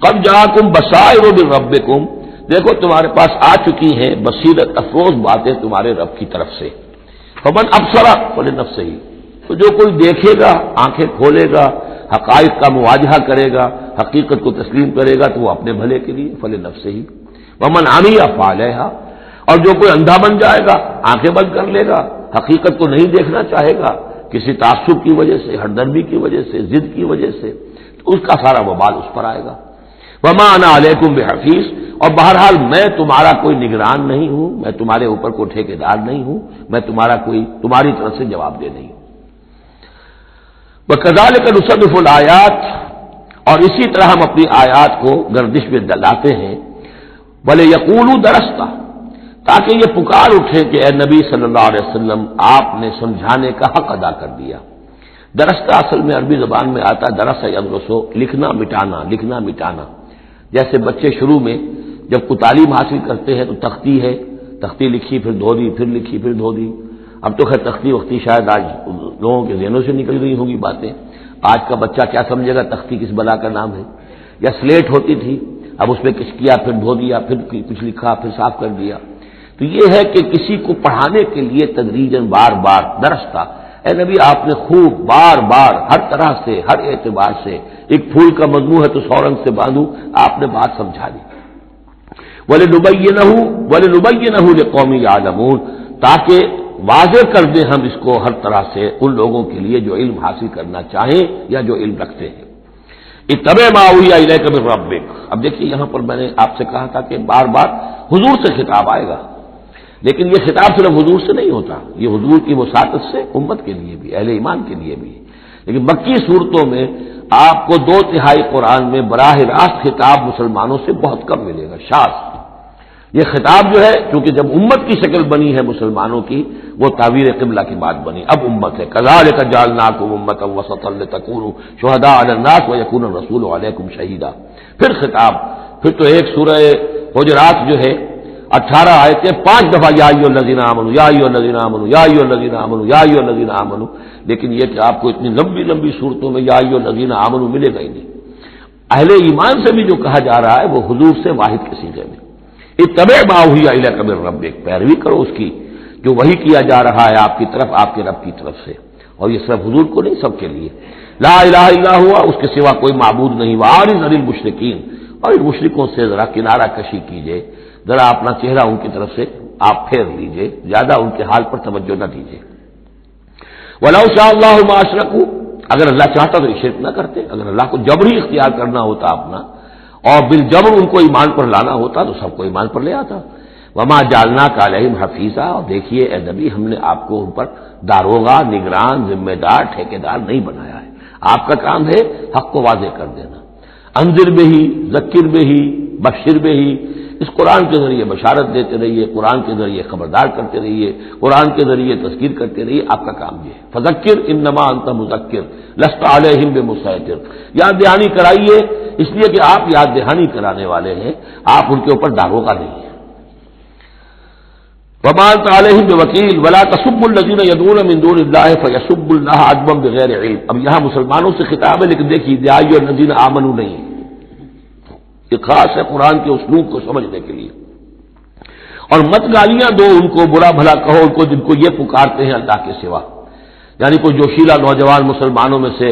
قد جاءکم بصائر من ربکم، دیکھو تمہارے پاس آ چکی ہیں بصیرت افروز باتیں تمہارے رب کی طرف سے، فمن ابصر فلنفسہ، تو جو کوئی دیکھے گا، آنکھیں کھولے گا، حقائق کا مواجہہ کرے گا، حقیقت کو تسلیم کرے گا، تو وہ اپنے بھلے کے لیے، فلنفسہ، ومن عمی فعلیہا، اور جو کوئی اندھا بن جائے گا، آنکھیں بند کر لے گا، حقیقت کو نہیں دیکھنا چاہے گا کسی تعصب کی وجہ سے، ہردرمی کی وجہ سے، ضد کی وجہ سے، تو اس کا سارا وبال اس پر آئے گا۔ وما انا علیکم بحفیظ، اور بہرحال میں تمہارا کوئی نگران نہیں ہوں، میں تمہارے اوپر کوئی ٹھیکیدار نہیں ہوں، میں تمہاری طرف سے جواب دہ نہیں ہوں۔ وَكَذَلِكَ نُصَرِّفُ الْآيَاتِ، اور اسی طرح ہم اپنی آیات کو گردش میں ڈلاتے ہیں، وَلِيَقُولُوا دَرَسْتَ، تاکہ یہ پکار اٹھے کہ اے نبی صلی اللہ علیہ وسلم آپ نے سمجھانے کا حق ادا کر دیا۔ درستہ اصل میں عربی زبان میں آتا درس یدرسو، لکھنا مٹانا، جیسے بچے شروع میں جب کوئی تعلیم حاصل کرتے ہیں تو تختی ہے، تختی لکھی پھر دھو دی، پھر لکھی پھر دھو دی، اب تو خیر تختی وقتی شاید آج لوگوں کے ذہنوں سے نکل گئی ہوگی باتیں، آج کا بچہ کیا سمجھے گا تختی کس بلا کا نام ہے، یا سلیٹ ہوتی تھی، اب اس میں کچھ کیا پھر دھو دیا، پھر کچھ لکھا پھر صاف کر دیا۔ تو یہ ہے کہ کسی کو پڑھانے کے لیے تدریجاً بار بار درستہ، اے نبی آپ نے خوب بار بار ہر طرح سے، ہر اعتبار سے، ایک پھول کا مضمون ہے تو 100 رنگ سے باندھوں، آپ نے بات سمجھا دی۔ وَلِنُبَيِّنَهُ لِقَوْمٍ يَعْلَمُونَ، تاکہ واضح کر دیں ہم اس کو ہر طرح سے ان لوگوں کے لیے جو علم حاصل کرنا چاہیں یا جو علم رکھتے ہیں۔ اتَّبِعْ مَا أُوحِیَ إِلَیْکَ مِن رَبِّکَ، اب دیکھیے یہاں پر میں نے آپ سے کہا تھا کہ بار بار حضور سے خطاب آئے گا، لیکن یہ خطاب صرف حضور سے نہیں ہوتا، یہ حضور کی وساطت سے امت کے لیے بھی، اہل ایمان کے لیے بھی، لیکن مکی صورتوں میں آپ کو 2/3 قرآن میں براہ راست خطاب مسلمانوں سے بہت کم ملے گا، شاذ۔ یہ خطاب جو ہے کیونکہ جب امت کی شکل بنی ہے مسلمانوں کی، وہ تعبیر قبلہ کی بات بنی، اب امت ہے، کذالک جعلناکم امۃ وسطا لتکونوا شہداء علی الناس ویکون الرسول علیکم شہیدا، پھر خطاب، پھر تو ایک سورہ حجرات جو ہے 18 آیتیں 5 دفعہ یا ایھا الذین آمنوا یا ایھا الذین آمنوا یا ایھا الذین آمنوا یا ایھا الذین آمنوا، لیکن یہ کہ آپ کو اتنی لمبی لمبی صورتوں میں یا ایھا الذین آمنوا ملے گا ہی نہیں۔ اہل ایمان سے بھی جو کہا جا رہا ہے وہ حضور سے واحد کے صیغے میں، اتبع ما اوحی الیک من ربک، پیروی کرو اس کی جو وحی کیا جا رہا ہے آپ کی طرف، آپ کے رب کی طرف سے، اور یہ صرف حضور کو نہیں، سب کے لیے، لا الہ الا ہوا، اس کے سوا کوئی معبود نہیں، وَأَعْرِضْ عَنِ الْمُشْرِکِینَ، اور ان مشرکوں سے ذرا کنارہ کشی کیجیے، ذرا اپنا چہرہ ان کی طرف سے آپ پھیر لیجئے، زیادہ ان کے حال پر توجہ نہ دیجیے۔ وَلَوْ شَاءَ اللَّهُ مَا أَشْرَكُوا، اگر اللہ چاہتا تو شرک نہ کرتے، اگر اللہ کو جبری اختیار کرنا ہوتا اپنا اور بالجبر ان کو ایمان پر لانا ہوتا تو سب کو ایمان پر لے آتا۔ وَمَا جَعَلْنَاكَ عَلَيْهِمْ حَفِيظًا، اور دیکھیے اے نبی ہم نے آپ کو ان پر داروغہ، نگران، ذمہ دار، ٹھیکیدار نہیں بنایا ہے، آپ کا کام ہے حق کو واضح کر دینا، انذر بہی، ذکر بہی، بشر بہی، اس قرآن کے ذریعے بشارت دیتے رہیے، قرآن کے ذریعے خبردار کرتے رہیے، قرآن کے ذریعے تذکیر کرتے رہیے، آپ کا کام یہ ہے۔ فذکر انما انت مذکر لست علیہم بمسیطر، یاد دہانی کرائیے، اس لیے کہ آپ یاد دہانی کرانے والے ہیں، آپ ان کے اوپر داروغہ نہیں ہیں۔ وما انت علیہم بوکیل ولا تسبوا الذین یدعون من دون اللہ فیسبوا اللہ عدوا بغیر علم، اب یہاں مسلمانوں سے خطاب ہے، لیکن دیکھیے یا ایھا الذین آمنوا نہیں، یہ خاص ہے قرآن کے اسلوب کو سمجھنے کے لیے۔ اور مت گالیاں دو ان کو، برا بھلا کہو ان کو جن کو یہ پکارتے ہیں اللہ کے سوا، یعنی کوئی جوشیلا نوجوان مسلمانوں میں سے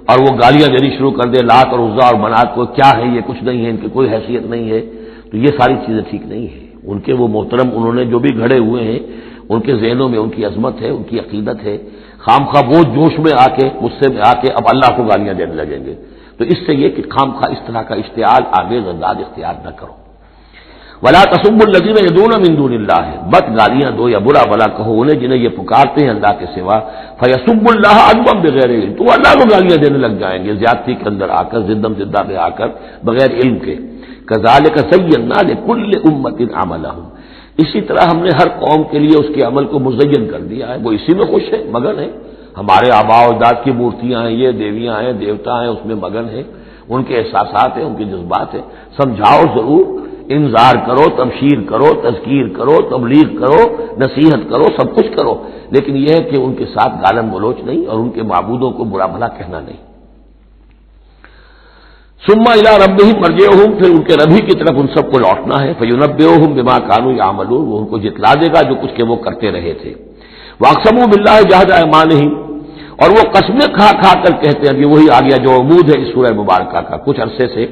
اور وہ گالیاں دینی شروع کر دے لات اور عزا اور منات کو، کیا ہے یہ، کچھ نہیں ہے، ان کی کوئی حیثیت نہیں ہے، تو یہ ساری چیزیں ٹھیک نہیں ہیں۔ ان کے وہ محترم انہوں نے جو بھی گھڑے ہوئے ہیں، ان کے ذہنوں میں ان کی عظمت ہے، ان کی عقیدت ہے، خام خواہ وہ جوش میں آ کے، غصے میں آ کے اب اللہ کو گالیاں دینے لگیں گے، تو اس سے یہ کہ خام خواہ اس طرح کا اشتعال آمیز انداز اختیار نہ کرو۔ ولا تسبوا الذین یدعون من دون اللہ، بد گالیاں دو یا برا بلا کہو انہیں جنہیں یہ پکارتے ہیں اللہ کے سوا، فیسبوا اللہ عدوا بغیر علم، تو اللہ کو گالیاں دینے لگ جائیں گے زیادتی کے اندر آ کر، زدم زدہ میں آ کر، بغیر علم کے۔ کذالک زینا لکل امۃ عملہم، اسی طرح ہم نے ہر قوم کے لیے اس کے عمل کو مزین کر دیا ہے، وہ اسی میں خوش ہے، مگن ہے. ہمارے آباء و اجداد کی مورتیاں ہیں، یہ دیویاں ہیں، دیوتا ہیں، اس میں مگن ہے، ان کے احساسات ہیں، ان کے جذبات ہیں. سمجھاؤ ضرور، انذار کرو، تبشیر کرو، تذکیر کرو، تبلیغ کرو، نصیحت کرو، سب کچھ کرو، لیکن یہ ہے کہ ان کے ساتھ گالم گلوچ نہیں اور ان کے معبودوں کو برا بھلا کہنا نہیں. ثم الی ربہم مرجعہم، پھر ان کے رب ہی کی طرف ان سب کو لوٹنا ہے. فینبئہم بما کانوا یعملون، وہ ان کو جتلا دے گا جو کچھ کہ وہ کرتے رہے تھے. واقسموا باللہ جہد ایمانہم، اور وہ قسمیں کھا کھا کر کہتے ہیں. یہ وہی آ گیا جو عمود ہے اس سورہ مبارکہ کا. کچھ عرصے سے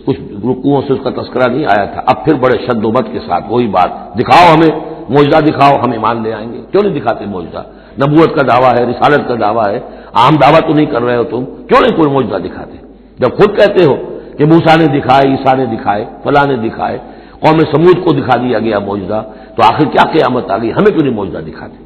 کچھ رکوعوں سے اس کا تذکرہ نہیں آیا تھا، اب پھر بڑے شد و مت کے ساتھ وہی بات، دکھاؤ ہمیں معجزہ، دکھاؤ ہم ایمان لے آئیں گے. کیوں نہیں دکھاتے معجزہ؟ نبوت کا دعویٰ ہے، رسالت کا دعویٰ ہے، عام دعویٰ تو نہیں کر رہے ہو تم، کیوں نہیں کوئی معجزہ دکھاتے؟ جب خود کہتے ہو کہ موسیٰ نے دکھائے، عیسیٰ نے دکھائے، فلاں نے دکھائے، قوم سمود کو دکھا دیا گیا معجزہ، تو آخر کیا قیامت آ گئی؟ ہمیں کیوں نہیں معجزہ دکھاتے؟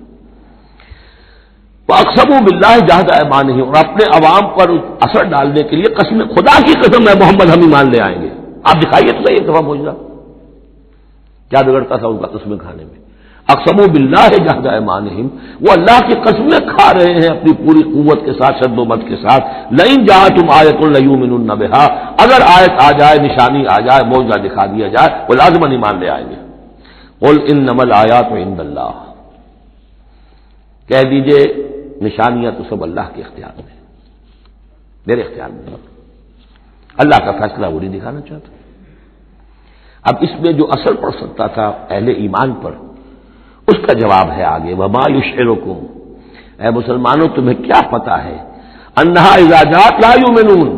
وَأَقْسَمُوا بِاللَّهِ جَهْدَ أَيْمَانِهِمْ، اور اپنے عوام پر اثر ڈالنے کے لیے قسم، خدا کی قسم ہے محمد ہم ایمان لے آئیں گے، آپ دکھائیے تو صحیح ایک دفعہ معجزہ. کیا بگڑتا تھا ان کا قسمیں کھانے میں؟ اقسموا باللہ جہد ایمانہم، وہ اللہ کی قسمیں کھا رہے ہیں اپنی پوری قوت کے ساتھ، شد و مت کے ساتھ. لئن جاءتم آیۃ لیؤمنن بہا، اگر آیت آ جائے، نشانی آ جائے، معجزہ دکھا دیا جائے، وہ لازماً ایمان لے آئیں گے. قل انما الآیات عند اللہ، کہہ دیجئے نشانیاں تو سب اللہ کے اختیار میں، میرے اختیار میں نہیں. اللہ کا فیصلہ وہ نہیں دکھانا چاہتا. اب اس میں جو اثر پڑ سکتا تھا اہل ایمان پر، اس کا جواب ہے آگے. وما یشعرکم، اے مسلمانوں تمہیں کیا پتا ہے، انہا اذا جاءت لا یؤمنون،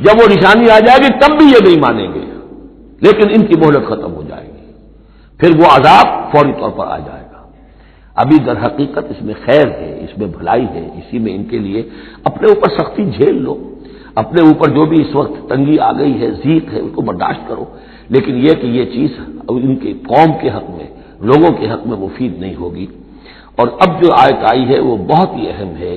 جب وہ نشانی آ جائے گی تب بھی یہ نہیں مانیں گے، لیکن ان کی مہلت ختم ہو جائے گی، پھر وہ عذاب فوری طور پر آ جائے گا. ابھی در حقیقت اس میں خیر ہے، اس میں بھلائی ہے، اسی میں ان کے لیے اپنے اوپر سختی جھیل لو، اپنے اوپر جو بھی اس وقت تنگی آ گئی ہے، ضیق ہے، اس کو برداشت کرو، لیکن یہ کہ یہ چیز ان کے قوم کے حق میں، لوگوں کے حق میں مفید نہیں ہوگی. اور اب جو آیت آئی ہے وہ بہت ہی اہم ہے.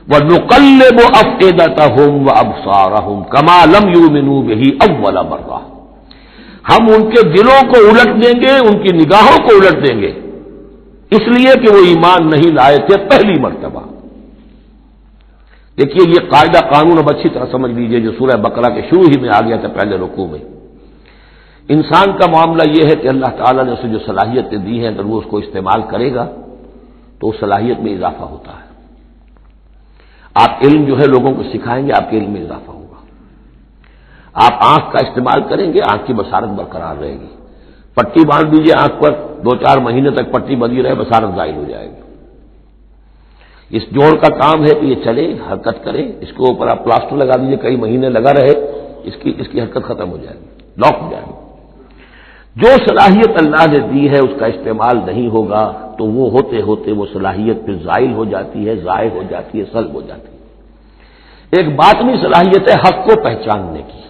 وَنُقَلِّبُ أَفْئِدَتَهُمْ وَأَبْصَارَهُمْ كَمَا لَمْ يُؤْمِنُوا بِهِ أَوَّلَ مَرَّةٍ، ہم ان کے دلوں کو الٹ دیں گے، ان کی نگاہوں کو الٹ دیں گے، اس لیے کہ وہ ایمان نہیں لائے تھے پہلی مرتبہ. دیکھیے یہ قاعدہ قانون اب اچھی طرح سمجھ لیجئے جو سورہ بقرہ کے شروع ہی میں آ گیا تھا پہلے رکوع میں. انسان کا معاملہ یہ ہے کہ اللہ تعالیٰ نے اسے جو صلاحیتیں دی ہیں، اگر وہ اس کو استعمال کرے گا تو اس صلاحیت میں اضافہ ہوتا ہے. آپ علم جو ہے لوگوں کو سکھائیں گے، آپ کے علم میں اضافہ ہوگا. آپ آنکھ کا استعمال کریں گے، آنکھ کی بصارت برقرار رہے گی. پٹی باندھ دیجیے آنکھ پر، 2-4 مہینے تک پٹی بندھی رہے، بصارت ظاہر ہو جائے گی. اس جوڑ کا کام ہے کہ یہ چلے، حرکت کرے. اس کے اوپر آپ پلاسٹر لگا دیجیے، کئی مہینے لگا رہے، اس کی حرکت ختم ہو جائے گی، لاک ہو جائے گی. جو صلاحیت اللہ نے دی ہے اس کا استعمال نہیں ہوگا تو وہ ہوتے ہوتے وہ صلاحیت پھر زائل ہو جاتی ہے، ضائع ہو جاتی ہے، سلب ہو جاتی ہے. ایک باطنی صلاحیت ہے حق کو پہچاننے کی.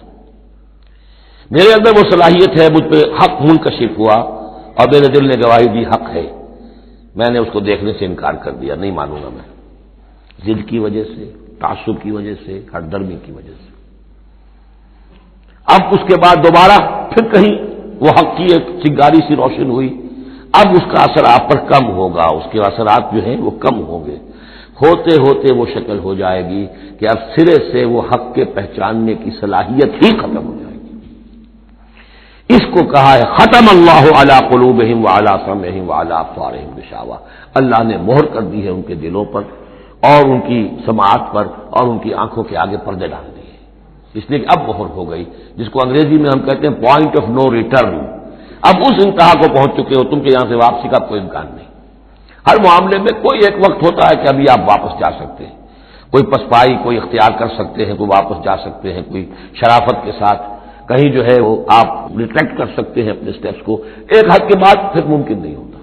میرے اندر وہ صلاحیت ہے، مجھ پہ حق منکشف ہوا اور میرے دل نے گواہی دی حق ہے، میں نے اس کو دیکھنے سے انکار کر دیا، نہیں مانوں گا میں، ضد کی وجہ سے، تعصب کی وجہ سے، ہردرمی کی وجہ سے. اب اس کے بعد دوبارہ پھر کہیں وہ حق کی ایک چنگاری سی روشن ہوئی، اب اس کا اثر آپ پر کم ہوگا، اس کے اثرات جو ہیں وہ کم ہوں گے. ہوتے ہوتے وہ شکل ہو جائے گی کہ اب سرے سے وہ حق کے پہچاننے کی صلاحیت ہی ختم ہو جائے گی. اس کو کہا ہے ختم اللہ علی قلوبہم وعلی سمعہم وعلی ابصارہم غشاوہ، اللہ نے مہر کر دی ہے ان کے دلوں پر اور ان کی سماعت پر اور ان کی آنکھوں کے آگے پردے ڈال دیے، اس لیے کہ اب مہر ہو گئی، جس کو انگریزی میں ہم کہتے ہیں پوائنٹ آف نو ریٹرن. اب اس انتہا کو پہنچ چکے ہو تم کہ یہاں سے واپسی کا کوئی امکان نہیں. ہر معاملے میں کوئی ایک وقت ہوتا ہے کہ ابھی آپ واپس جا سکتے ہیں، کوئی پسپائی کوئی اختیار کر سکتے ہیں، کوئی واپس جا سکتے ہیں، کوئی شرافت کے ساتھ کہیں جو ہے وہ آپ ریٹریکٹ کر سکتے ہیں اپنے سٹیپس کو، ایک حد کے بعد پھر ممکن نہیں ہوتا.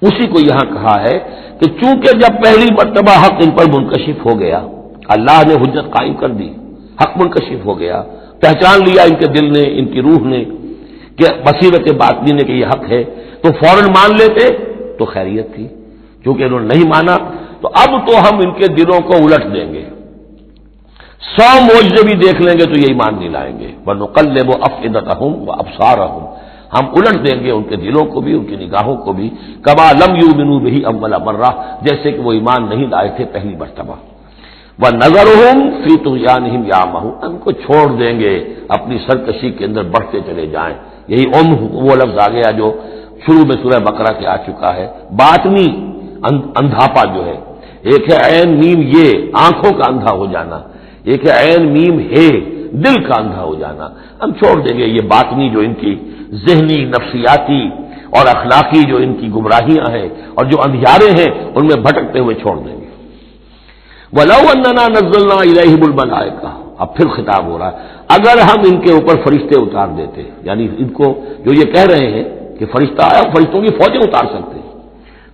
اسی کو یہاں کہا ہے کہ چونکہ جب پہلی مرتبہ حق ان پر منکشف ہو گیا، اللہ نے حجت قائم کر دی، حق منکشف ہو گیا، پہچان لیا ان کے دل نے، ان کی روح نے کہ بصیرت باطنی نے کہ یہ حق ہے، تو فوراً مان لیتے تو خیریت تھی. چونکہ انہوں نے نہیں مانا تو اب تو ہم ان کے دلوں کو الٹ دیں گے، 100 معجزے بھی دیکھ لیں گے تو یہ ایمان نہیں لائیں گے. وَنُقَلِّبُ أَفْئِدَتَهُمْ وَأَبْصَارَهُمْ ہم الٹ دیں گے ان کے دلوں کو بھی، ان کی نگاہوں کو بھی، کما لم یؤمنوا بہ اول مرہ، جیسے کہ وہ ایمان نہیں لائے تھے پہلی مرتبہ، وَنَذَرُهُمْ فِي طُغْيَانِهِمْ يَعْمَهُونَ، ان کو چھوڑ دیں گے اپنی سرکشی کے اندر بڑھتے چلے جائیں۔ یہی وہ لفظ آ گیا جو شروع میں سورہ بقرہ کے آ چکا ہے، باطنی اندھاپا جو ہے، ایک ہے عین میم یہ آنکھوں کا اندھا ہو جانا، ایک ہے عین میم ہے دل کا اندھا ہو جانا، ہم چھوڑ دیں گے یہ باطنی جو ان کی ذہنی نفسیاتی اور اخلاقی جو ان کی گمراہیاں ہیں اور جو اندھیارے ہیں ان میں بھٹکتے ہوئے چھوڑ دیں گے۔ وَلَوْ أَنَّنَا نَزَّلْنَا إِلَيْهِمُ الْمَلَائِكَةَ، اب پھر خطاب ہو رہا ہے، اگر ہم ان کے اوپر فرشتے اتار دیتے، یعنی ان کو جو یہ کہہ رہے ہیں کہ فرشتہ آیا، فرشتوں کی فوجیں اتار سکتے ہیں،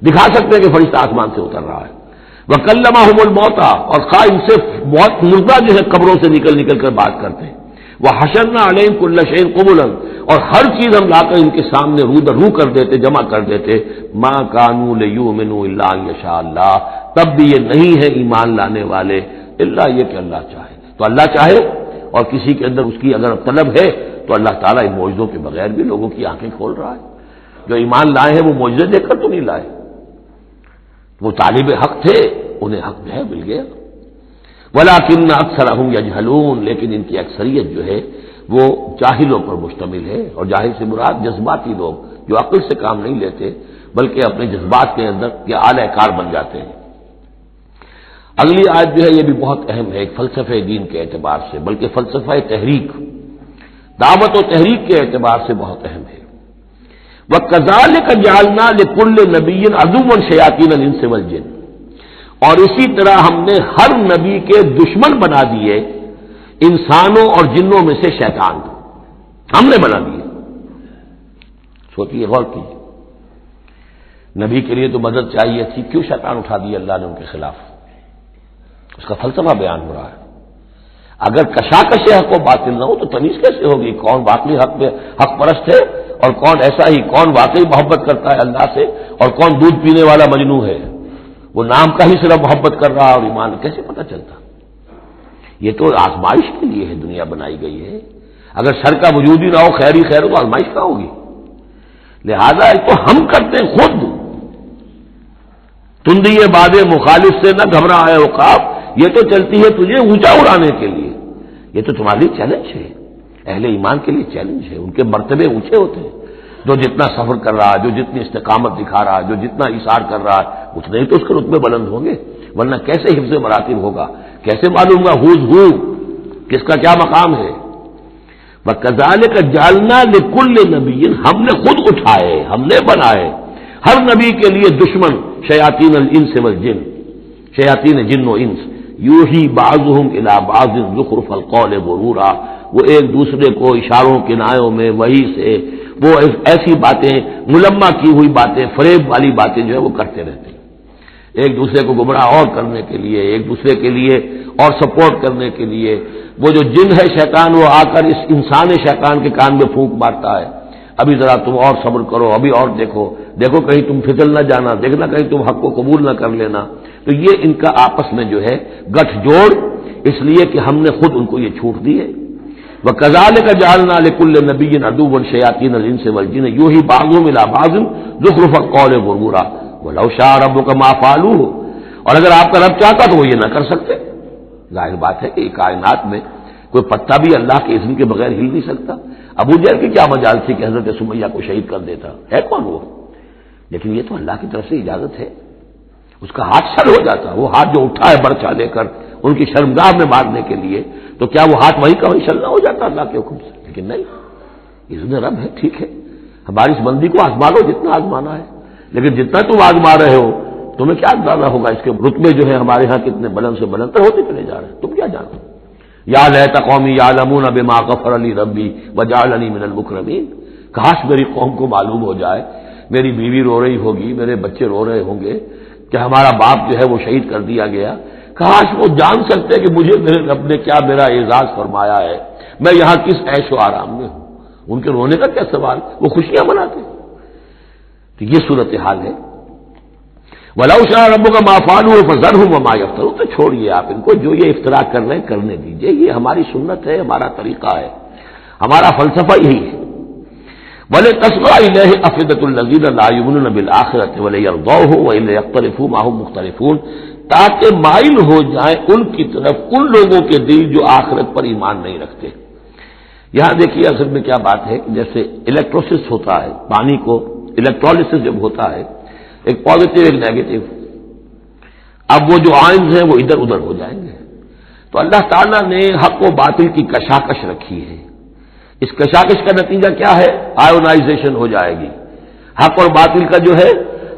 دکھا سکتے ہیں کہ فرشتہ آسمان سے اتر رہا ہے، وَكَلَّمَهُمُ الْمَوْتَى، اور خواہ ان سے موت مردہ جو ہے قبروں سے نکل نکل کر بات کرتے ہیں، وَحَشَرْنَا عَلَيْهِمْ كُلَّ شَيْءٍ قُبُلًا، اور ہر چیز ہم لا کر ان کے سامنے رو در رو کر دیتے، جمع کر دیتے، مَا كَانُوا لِيُؤْمِنُوا إِلَّا أَن يَشَاءَ اللَّهُ، تب بھی یہ نہیں ہے ایمان لانے والے اللہ یہ کہ اللہ چاہے، تو اللہ چاہے اور کسی کے اندر اس کی اگر طلب ہے تو اللہ تعالیٰ ان معجزوں کے بغیر بھی لوگوں کی آنکھیں کھول رہا ہے۔ جو ایمان لائے ہیں وہ معجزے دیکھ کر تو نہیں لائے، وہ طالب حق تھے، انہیں حق جو ہے مل گیا۔ وَلَٰكِنَّ أَكْثَرَهُمْ يَجْهَلُونَ، لیکن ان کی اکثریت جو ہے وہ جاہلوں پر مشتمل ہے، اور جاہل سے مراد جذباتی لوگ جو عقل سے کام نہیں لیتے بلکہ اپنے جذبات کے اندر یہ اعلی کار بن جاتے ہیں۔ اگلی آیت جو ہے یہ بھی بہت اہم ہے، ایک فلسفہ دین کے اعتبار سے، بلکہ فلسفہ تحریک، دعوت و تحریک کے اعتبار سے بہت اہم ہے۔ وَكَذَٰلِكَ جَعَلْنَا لِكُلِّ نَبِيٍّ عَدُوًّا شَيَاطِينَ الْإِنسِ وَالْجِنِّ، اور اسی طرح ہم نے ہر نبی کے دشمن بنا دیے انسانوں اور جنوں میں سے شیطان، ہم نے بنا دیے۔ سوچیے، غور کیجیے، نبی کے لیے تو مدد چاہیے تھی، کیوں شیطان اٹھا دیا اللہ نے ان کے خلاف؟ اس کا فلسفہ بیان ہو رہا ہے۔ اگر کشاکش حق و باطل نہ ہو تو تمیز کیسے ہوگی کون واقعی حق پرست ہے اور کون ایسا ہی، کون واقعی محبت کرتا ہے اللہ سے اور کون دودھ پینے والا مجنوں ہے؟ وہ نام کا ہی صرف محبت کر رہا اور ایمان کیسے پتہ چلتا؟ یہ تو آزمائش کے لیے ہے دنیا بنائی گئی ہے، اگر شر کا وجود ہی نہ ہو، خیر ہی خیر ہو تو آزمائش کہاں ہوگی؟ لہذا ایک تو ہم کرتے ہیں خود، تندی باد مخالف سے نہ گھبرا ہے عقاب، یہ تو چلتی ہے تجھے اونچا اڑانے کے لیے، یہ تو تمہارے لیے چیلنج ہے، اہل ایمان کے لیے چیلنج ہے، ان کے مرتبے اونچے ہوتے ہیں، جو جتنا سفر کر رہا ہے، جو جتنی استقامت دکھا رہا ہے، جو جتنا اثار کر رہا ہے، اتنے ہی تو اس کے رتبے بلند ہوں گے، ورنہ کیسے حفظ مراتب ہوگا؟ کیسے معلوم ہوگا ہوز ہو کس کا کیا مقام ہے؟ وَكَذَٰلِكَ جَعَلْنَا لِكُلِّ نَبِيٍّ، ہم نے خود اٹھائے، ہم نے بنائے ہر نبی کے لیے دشمن شیاطین الانس والجن، شیاطین جن و انس، یوحی بعضهم الی بعض زخرف القول غرورا، وہ ایک دوسرے کو اشاروں کنایوں میں وحی سے وہ ایسی باتیں، ملمہ کی ہوئی باتیں، فریب والی باتیں جو ہے وہ کرتے رہتے ہیں، ایک دوسرے کو گمراہ اور کرنے کے لیے، ایک دوسرے کے لیے اور سپورٹ کرنے کے لیے۔ وہ جو جن ہے شیطان، وہ آ کر اس انسان شیطان کے کان میں پھونک مارتا ہے، ابھی ذرا تم اور صبر کرو، ابھی اور دیکھو کہیں تم پھسل نہ جانا، دیکھنا کہیں تم حق کو قبول نہ کر لینا۔ تو یہ ان کا آپس میں جو ہے گٹھ جوڑ، اس لیے کہ ہم نے خود ان کو یہ چھوٹ دی ہے۔ وَكَذَٰلِكَ جَعَلْنَا لِكُلِّ نَبِيٍّ عَدُوًّا شَيَاطِينَ الْإِنسِ وَالْجِنِّ يُوحِي بَعْضُهُمْ إِلَىٰ بَعْضٍ زُخْرُفَ الْقَوْلِ غُرُورًا وَلَوْ شَاءَ رَبُّكَ مَا فَعَلُوهُ، اور اگر آپ کا رب چاہتا تو وہ یہ نہ کر سکتے۔ ظاہر بات ہے کہ کائنات میں کوئی پتا بھی اللہ کے اذن کے بغیر ہل نہیں سکتا۔ ابو جہل کی کیا مجال تھی کہ حضرت سمیہ کو شہید کر دیتا؟ ہے کون وہ؟ لیکن یہ تو اللہ کی طرف سے اجازت ہے، اس کا ہاتھ شل ہو جاتا، وہ ہاتھ جو اٹھا ہے برچا لے کر ان کی شرمگاہ میں مارنے کے لیے، تو کیا وہ ہاتھ وہی کا وہی شل نہ ہو جاتا اللہ کے حکم سے؟ لیکن نہیں، اذن رب ہے، ٹھیک ہے، ہماری اس بندی کو آزما لو جتنا آزمانا ہے، لیکن جتنا تم آزما رہے ہو تمہیں کیا اندازہ ہوگا اس کے رتبے جو ہے ہمارے ہاں کتنے بلند سے بلند تر ہوتے چلے جا رہے ہیں، تم کیا جانو؟ یا لیت قومی یعلمون بما غفر لی ربی وجعلنی من المکرمین، کاش میری قوم کو معلوم ہو جائے، میری بیوی رو رہی ہوگی، میرے بچے رو رہے ہوں گے کہ ہمارا باپ جو ہے وہ شہید کر دیا گیا، کاش وہ جان سکتے کہ مجھے میرے رب نے کیا میرا اعزاز فرمایا ہے، میں یہاں کس عیش و آرام میں ہوں، ان کے رونے کا کیا سوال، وہ خوشیاں مناتے۔ تو یہ صورتحال ہے۔ وَلَوْ شَاءَ رَبُّكَ مَا فَعَلُوهُ فَذَرْهُمْ وَمَا يَفْتَرُونَ، تو چھوڑیے آپ ان کو، جو یہ افتراء کر رہے ہیں کرنے دیجیے، یہ ہماری سنت ہے، ہمارا طریقہ ہے، ہمارا فلسفہ یہی ہے۔ وَلِتَصْغَىٰ إِلَيْهِ أَفْئِدَةُ الَّذِينَ لَا يُؤْمِنُونَ بِالْآخِرَةِ وَلِيَرْضَوْهُ وَإِن يَقْتَرِفُوا مَا هُمْ مُخْتَلِفُونَ، تاکہ مائل ہو جائیں ان کی طرف ان لوگوں کے دل جو آخرت پر ایمان نہیں رکھتے۔ یہاں دیکھیے اصل میں کیا بات ہے کہ جیسے الیکٹروسس ہوتا ہے، پانی کو الیکٹرولسس جب ہوتا ہے، ایک پازیٹو ایک نیگیٹو، اب وہ جو آئنز ہیں وہ ادھر ادھر ہو جائیں گے۔ تو اللہ تعالیٰ نے حق و باطل کی کشاکش رکھی ہے، اس کشاکش کا نتیجہ کیا ہے؟ آئونائزیشن ہو جائے گی، حق اور باطل کا جو ہے،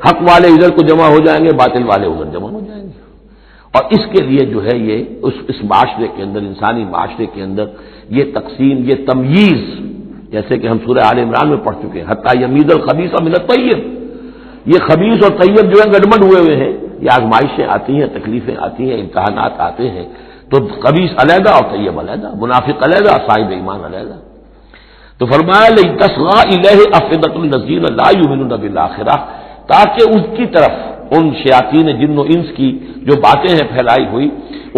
حق والے ادھر کو جمع ہو جائیں گے، باطل والے ادھر جمع ہو جائیں گے۔ اور اس کے لیے جو ہے یہ اس معاشرے کے اندر، انسانی معاشرے کے اندر یہ تقسیم، یہ تمییز، جیسے کہ ہم سورہ آل عمران میں پڑھ چکے ہیں، حتی یمیز الخبیث من الطیب، یہ خبیث اور طیب جو ہے گڑبڑ ہوئے ہیں، یہ آزمائشیں آتی ہیں، تکلیفیں آتی ہیں، امتحانات آتے ہیں، تو خبیث علیحدہ اور طیب علیحدہ، منافق علیحدہ، صاحب ایمان علیحدہ۔ تو فرمایا لِتَصْغَىٰ إِلَيْهِ أَفْئِدَةُ الَّذِينَ لَا يُؤْمِنُونَ بِالْآخِرَةِ، تاکہ ان کی طرف، ان شیاطین جن و انس کی جو باتیں ہیں پھیلائی ہوئی،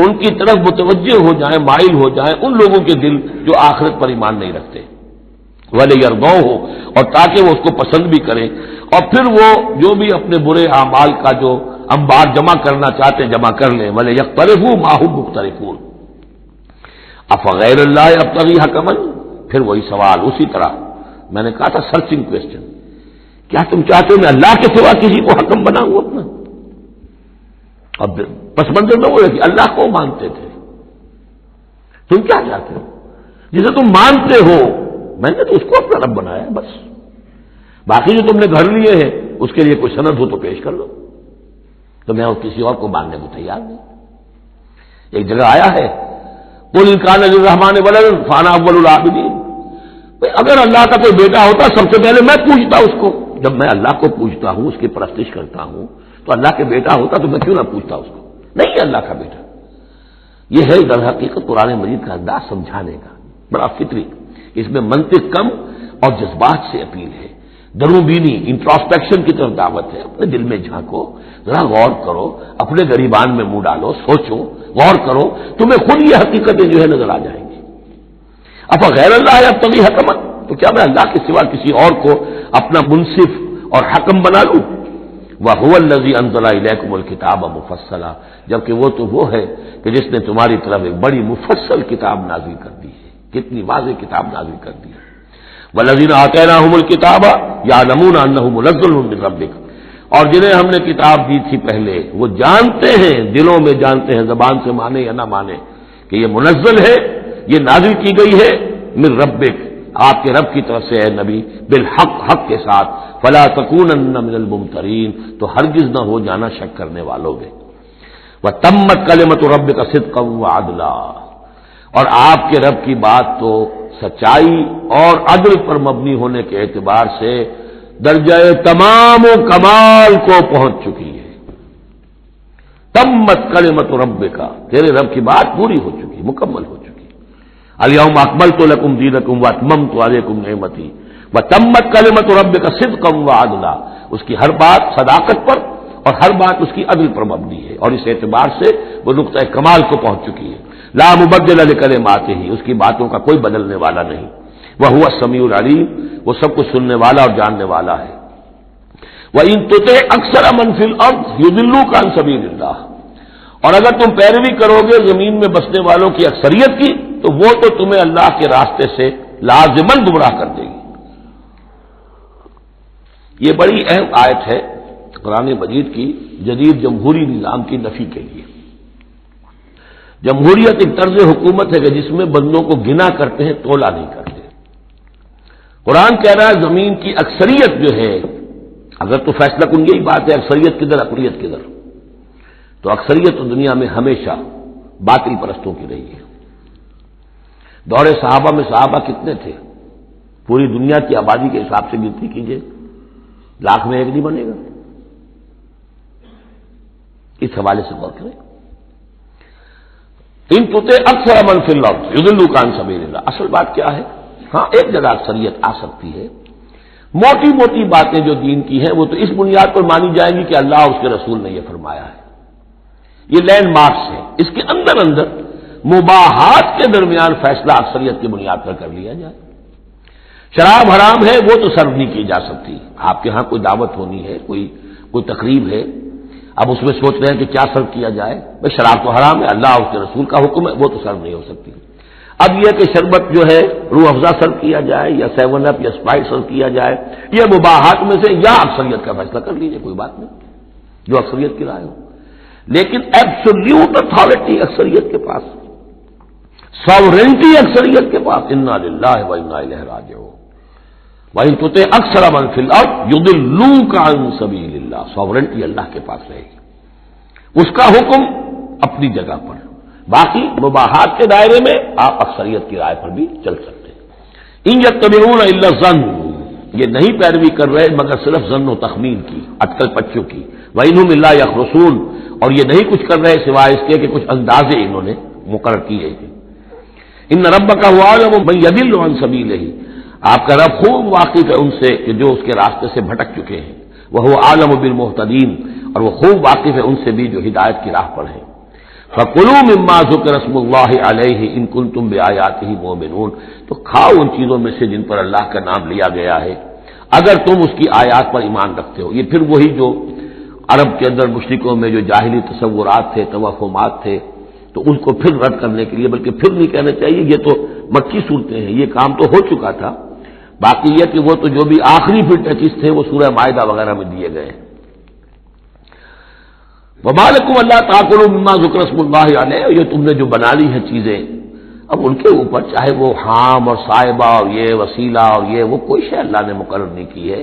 ان کی طرف متوجہ ہو جائیں، مائل ہو جائیں ان لوگوں کے دل جو آخرت پر ایمان نہیں رکھتے، وَلِيَرْضَوْهُ، اور تاکہ وہ اس کو پسند بھی کریں، اور پھر وہ جو بھی اپنے برے اعمال کا جو انبار جمع کرنا چاہتے ہیں جمع کر لیں، وَلِيَقْتَرِفُوا مَا هُمْ مُقْتَرِفُونَ۔ أَفَغَيْرَ اللَّهِ أَبْتَغِي حَكَمًا، پھر وہی سوال، اسی طرح میں نے کہا تھا سرچنگ کوشچن، کیا تم چاہتے ہو میں اللہ کے سوا کسی کو حکم بناؤں اپنا؟ اب پس منظر میں وہ ہے کہ اللہ کو مانتے تھے، تم کیا چاہتے ہو؟ جسے تم مانتے ہو، میں نے تو اس کو اپنا رب بنایا ہے بس، باقی جو تم نے گھر لیے ہیں اس کے لیے کوئی سند ہو تو پیش کر لو، تو میں کسی اور کو ماننے کو تیار نہیں۔ ایک جگہ آیا ہے قُلْ إِنْ كَانَ لِلرَّحْمَٰنِ وَلَدٌ فَأَنَا أَوَّلُ الْعَابِدِينَ، اگر اللہ کا کوئی بیٹا ہوتا سب سے پہلے میں پوچھتا اس کو، جب میں اللہ کو پوچھتا ہوں، اس کی پرستش کرتا ہوں، تو اللہ کے بیٹا ہوتا تو میں کیوں نہ پوچھتا اس کو؟ نہیں ہے اللہ کا بیٹا۔ یہ ہے در حقیقت قرآن مجید کا انداز سمجھانے کا، بڑا فطری، اس میں منطق کم اور جذبات سے اپیل ہے، درون بینی، انٹراسپیکشن کی طرف دعوت ہے، اپنے دل میں جھانکو، ذرا غور کرو، اپنے گریبان میں منہ ڈالو، سوچو، غور کرو، تمہیں خود یہ حقیقتیں جو ہے نظر آ جائیں گی۔ أَفَغَيْرَ اللَّهِ أَبْتَغِي حَكَمًا، تو کیا میں اللہ کے سوا کسی اور کو اپنا منصف اور حکم بنا لوں؟ وَهُوَ الَّذِي أَنزَلَ إِلَيْكُمُ الْكِتَابَ مُفَصَّلًا، جبکہ وہ تو وہ ہے کہ جس نے تمہاری طرف ایک بڑی مفصل کتاب نازل کر دی ہے، کتنی واضح کتاب نازل کر دی ہے۔ وَالَّذِينَ آتَيْنَاهُمُ الْكِتَابَ يَعْلَمُونَ أَنَّهُ مُنَزَّلٌ مِّن رَّبِّكَ، اور جنہیں ہم نے کتاب دی تھی پہلے وہ جانتے ہیں، دلوں میں جانتے ہیں، زبان سے مانے یا نہ مانے، کہ یہ منزل ہے، یہ نازل کی گئی ہے من ربک، آپ کے رب کی طرف سے ہے نبی، بالحق، حق کے ساتھ، فلا تکونن من الممترین، تو ہرگز نہ ہو جانا شک کرنے والوں میں۔ وتمت کلمۃ ربک صدقا وعدلا، اور آپ کے رب کی بات تو سچائی اور عدل پر مبنی ہونے کے اعتبار سے درجہ تمام و کمال کو پہنچ چکی ہے۔ تمت کلمۃ ربک، تیرے رب کی بات پوری ہو چکی، مکمل ہو چکی۔ الیوم اکملت لکم دینکم واتممت علیکم نعمتی وتمت کلمۃ ربک صدقا وعدلا، اس کی ہر بات صداقت پر اور ہر بات اس کی عدل پر مبنی ہے، اور اس اعتبار سے وہ نقطۂ کمال کو پہنچ چکی ہے۔ لا مبدل لکلماتہ، اس کی باتوں کا کوئی بدلنے والا نہیں۔ وہو السمیع العلیم، وہ سب کچھ سننے والا اور جاننے والا ہے۔ وَإِن تُطِعْ أَكْثَرَ مَنْ فِي الْأَرْضِ يُضِلُّوكَ عَنْ سَبِيلِ اللَّهِ، اور اگر تم پیروی کرو گے زمین میں بسنے والوں کی اکثریت کی، تو وہ تو تمہیں اللہ کے راستے سے لازماً گمراہ کر دے گی۔ یہ بڑی اہم آیت ہے قرآن مجید کی جدید جمہوری نظام کی نفی کے لیے۔ جمہوریت ایک طرز حکومت ہے کہ جس میں بندوں کو گنا کرتے ہیں، تولا نہیں کرتے۔ قرآن کہہ رہا ہے زمین کی اکثریت جو ہے، اگر تو فیصلہ کن یہی بات ہے اکثریت کدھر اقلیت کدھر، تو اکثریت تو دنیا میں ہمیشہ باطل پرستوں کی رہی ہے۔ دور صحابہ میں صحابہ کتنے تھے؟ پوری دنیا کی آبادی کے حساب سے گنتی کیجئے، لاکھ میں ایک نہیں بنے گا۔ اس حوالے سے غور کریں۔ ان تُطِعْ أَكْثَرَ مَنْ فِي الْأَرْضِ يُضِلُّوكَ عَنْ سَبِيلِ اللَّهِ، اصل بات کیا ہے؟ ہاں ایک جگہ اکثریت آ سکتی ہے، موٹی موٹی باتیں جو دین کی ہیں وہ تو اس بنیاد پر مانی جائیں گی کہ اللہ اور اس کے رسول نے یہ فرمایا ہے، یہ لینڈ مارکس ہے۔ اس کے اندر اندر مباحات کے درمیان فیصلہ اکثریت کی بنیاد پر کر لیا جائے۔ شراب حرام ہے وہ تو سرو نہیں کی جا سکتی. آپ کے ہاں کوئی دعوت ہونی ہے, کوئی تقریب ہے, اب اس میں سوچ رہے ہیں کہ کیا سرو کیا جائے, بھائی شراب تو حرام ہے, اللہ اس کے رسول کا حکم ہے, وہ تو سرو نہیں ہو سکتی. اب یہ کہ شربت جو ہے روح افزا سرو کیا جائے یا 7 اپ یا اسپرائٹ سرو کیا جائے, یہ مباحات میں سے یا اکثریت کا فیصلہ کر لیجیے, کوئی بات نہیں, جو اکثریت کی رائے ہو. لیکن ایبسولوٹ اتھارٹی اکثریت کے پاس, ساورنٹی اکثریت کے پاس, انا للہ و انا الیہ راجعون. وَإِن تُطِعْ أَكْثَرَ مَن فِي الْأَرْضِ يُضِلُّوكَ عَن سَبِيلِ اللَّهِ. ساورنٹی اللہ کے پاس رہے گی, اس کا حکم اپنی جگہ پر. باقی مباحات کے دائرے میں آپ اکثریت کی رائے پر بھی چل سکتے ہیں. ان يَتَّبِعُونَ إِلَّا الظَّنَّ, یہ نہیں پیروی کر رہے مگر صرف ظن و تخمین کی, اٹکل پچوں کی. وَإِنْهُمْ إِلَّا يَخْرُصُونَ, اور یہ نہیں کچھ کر رہے سوائے اس کے کہ کچھ اندازے انہوں نے مقرر کیے ہیں. ان ربک هو اعلم من يضل عن سبیلہ, آپ کا رب خوب واقف ہے ان سے کہ جو اس کے راستے سے بھٹک چکے ہیں. وہ عالم بالمہتدین, اور وہ خوب واقف ہے ان سے بھی جو ہدایت کی راہ پر ہیں. فَكُلُوا مِمَّا ذُكِرَ اسْمُ اللَّهِ عَلَيْهِ إِن كُنتُم بِآيَاتِهِ مُؤْمِنُونَ, تو کھاؤ ان چیزوں میں سے جن پر اللہ کا نام لیا گیا ہے اگر تم اس کی آیات پر ایمان رکھتے ہو. یہ پھر وہی جو عرب کے اندر مشرکوں میں جو جاہلی تصورات تھے, توہمات تھے, تو ان کو پھر رد کرنے کے لیے, بلکہ پھر نہیں کہنا چاہیے, یہ تو مکی صورتیں ہیں, یہ کام تو ہو چکا تھا. باقی یہ کہ وہ تو جو بھی آخری پھر ٹچز تھے وہ سورہ مائدہ وغیرہ میں دیے گئے. وَمَا لَكُمْ أَلَّا تَأْكُلُوا مِمَّا ذُكِرَ اسْمُ اللَّهِ عَلَيْهِ, یہ تم نے جو بنا لی ہیں چیزیں, اب ان کے اوپر چاہے وہ حام اور صائبہ اور یہ وسیلہ اور یہ وہ کوئی شے اللہ نے مقرر نہیں کی ہے,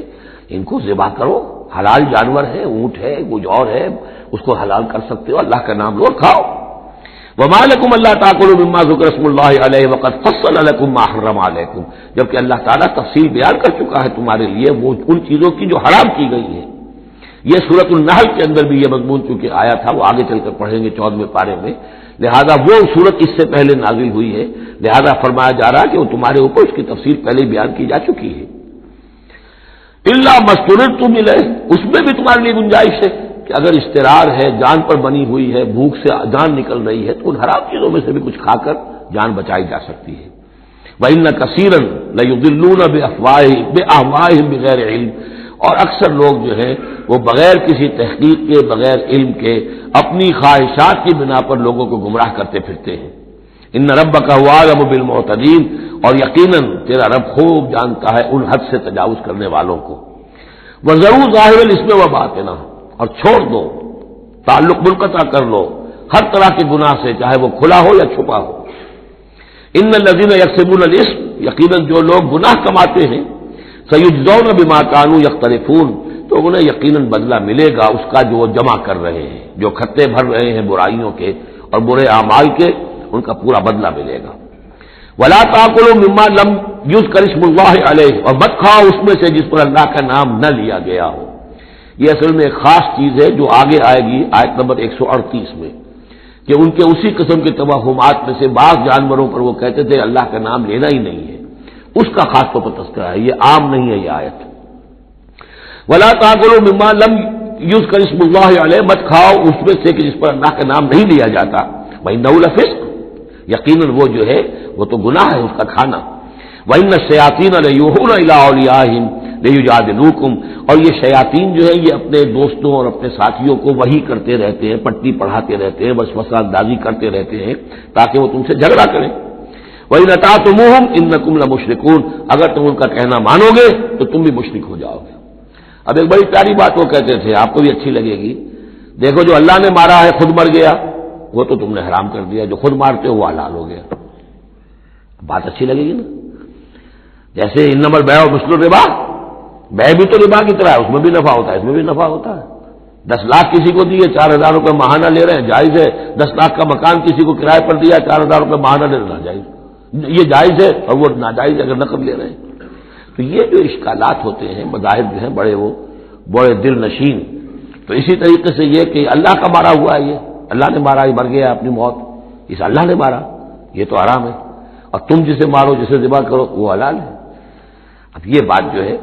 ان کو ذبح کرو, حلال جانور ہے, اونٹ ہے, کچھ اور ہے, اس کو حلال کر سکتے ہو, اللہ کا نام لو کھاؤ. وَمَا لَكُمْ أَلَّا تَأْكُلُوا مِمَّا ذُكِرَ اسْمُ اللَّهِ عَلَيْهِ وَقَدْ فَصَّلَ لَكُم مَّا حَرَّمَ عَلَيْكُمْ, جبکہ اللہ تعالیٰ تفصیل بیان کر چکا ہے تمہارے لیے وہ ان چیزوں کی جو حرام کی گئی ہیں. یہ سورۃ النحل کے اندر بھی یہ مضمون چونکہ آیا تھا, وہ آگے چل کر پڑھیں گے 14ویں پارے میں, لہذا وہ سورت اس سے پہلے نازل ہوئی ہے, لہذا فرمایا جا رہا ہے کہ وہ تمہارے اوپر اس کی تفصیل پہلے بیان کی جا چکی ہے. الا ما اضطررتم الیہ, اس میں بھی تمہارے لیے گنجائش ہے کہ اگر اضطرار ہے, جان پر بنی ہوئی ہے, بھوک سے جان نکل رہی ہے, تو ان حرام چیزوں میں سے بھی کچھ کھا کر جان بچائی جا سکتی ہے. وَإِنَّ كَثِيرًا لَيُضِلُّونَ بِأَهْوَائِهِمْ بِغَيْرِ عِلْمٍ, اور اکثر لوگ جو ہیں وہ بغیر کسی تحقیق کے, بغیر علم کے, اپنی خواہشات کی بنا پر لوگوں کو گمراہ کرتے پھرتے ہیں. ان ربک هو اعلم بالمعتدین, اور یقیناً تیرا رب خوب جانتا ہے ان حد سے تجاوز کرنے والوں کو. وَذَرُوا ظَاهِرَ الْإِثْمِ وَبَاطِنَهُ, اور چھوڑ دو, تعلق منقطع کر لو ہر طرح کے گناہ سے, چاہے وہ کھلا ہو یا چھپا ہو. ان الذین یکسبون الاثم, یقیناً جو لوگ گناہ کماتے ہیں, سیجزون بما کانوا یقترفون, تو انہیں یقیناً بدلہ ملے گا اس کا جو وہ جمع کر رہے ہیں, جو کھتے بھر رہے ہیں برائیوں کے اور برے اعمال کے, ان کا پورا بدلہ ملے گا. ولا تاکلوا مما لم یذکر اسم اللہ علیہ, اور مت کھاؤ اس میں سے جس پر اللہ کا نام نہ لیا گیا ہو. یہ اصل میں ایک خاص چیز ہے جو آگے آئے گی آیت نمبر 138 میں, کہ ان کے اسی قسم کے توہمات میں سے بعض جانوروں پر وہ کہتے تھے اللہ کا نام لینا ہی نہیں ہے, اس کا خاص طور پر تذکرہ ہے, یہ عام نہیں ہے یہ آیت. ولا تاکلوا مما لم یذکر اسم اللہ علیہ, مت کھاؤ اس میں سے کہ جس پر اللہ کا نام نہیں لیا جاتا. وَإِنَّهُ لَفِسْقٌ, یقیناً وہ جو ہے وہ تو گناہ ہے اس کا کھانا. وَإِنَّ الشَّيَاطِينَ لَيُوحُونَ إِلَىٰ أَوْلِيَائِهِمْ لِيُجَادِلُوكُمْ, اور یہ شیاطین جو ہے یہ اپنے دوستوں اور اپنے ساتھیوں کو وحی کرتے رہتے ہیں, پٹی پڑھاتے رہتے ہیں, وسوسہ اندازی کرتے رہتے ہیں تاکہ وہ تم سے جھگڑا کریں. وَإِنْ أَطَعْتُمُوهُمْ إِنَّكُمْ لَمُشْرِكُونَ, اگر تم ان کا کہنا مانو گے تو تم بھی مشرک ہو جاؤ گے. اب ایک بڑی پیاری بات وہ کہتے تھے, آپ کو بھی اچھی لگے گی, دیکھو جو اللہ نے مارا ہے خود مر گیا, وہ تو تم نے حرام کر دیا, جو خود مارتے ہو وہ حلال ہو گیا. بات اچھی لگے گی نا. جیسے انما البیع مثل الربا, بے بھی تو ربا کی طرح ہے, اس میں بھی نفع ہوتا ہے, اس میں بھی نفع ہوتا ہے. 10 لاکھ کسی کو دیے 4,000 روپے ماہانہ لے رہے ہیں, جائز ہے. 10 لاکھ کا مکان کسی کو کرائے پر دیا 4,000 روپے ماہانہ لے رہے ہیں, جائز, یہ جائز ہے, اور وہ ناجائز اگر نقد لے رہے ہیں. تو یہ جو اشکالات ہوتے ہیں مذاہب جو ہیں بڑے دل نشین. تو اسی طریقے سے یہ کہ اللہ کا مارا ہوا ہے, یہ اللہ نے مارا, یہ مر گیا اپنی موت, اس اللہ نے مارا, یہ تو حرام ہے. اور تم جسے مارو جسے ذبح کرو وہ حلال ہے. اب یہ بات جو ہے,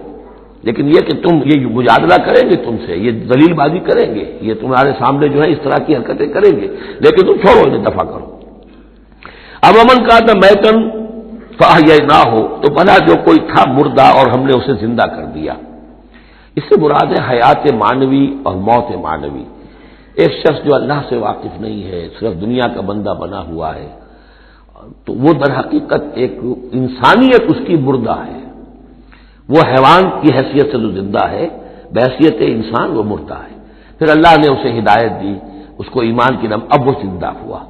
لیکن یہ کہ تم یہ مجادلہ کریں گے تم سے, یہ ذلیل بازی کریں گے, یہ تمہارے سامنے جو ہے اس طرح کی حرکتیں کریں گے, لیکن تم چھوڑو انہیں, دفع کرو. اب امن کا تھا میتن فأحییناہ تو بنا جو کوئی تھا مردہ اور ہم نے اسے زندہ کر دیا. اس سے مراد ہے حیات معنوی اور موت معنوی. ایک شخص جو اللہ سے واقف نہیں ہے، صرف دنیا کا بندہ بنا ہوا ہے، تو وہ در حقیقت ایک انسانیت اس کی مردہ ہے. وہ حیوان کی حیثیت سے جو زندہ ہے، بحیثیت انسان وہ مردہ ہے. پھر اللہ نے اسے ہدایت دی، اس کو ایمان کی نام، اب وہ زندہ ہوا.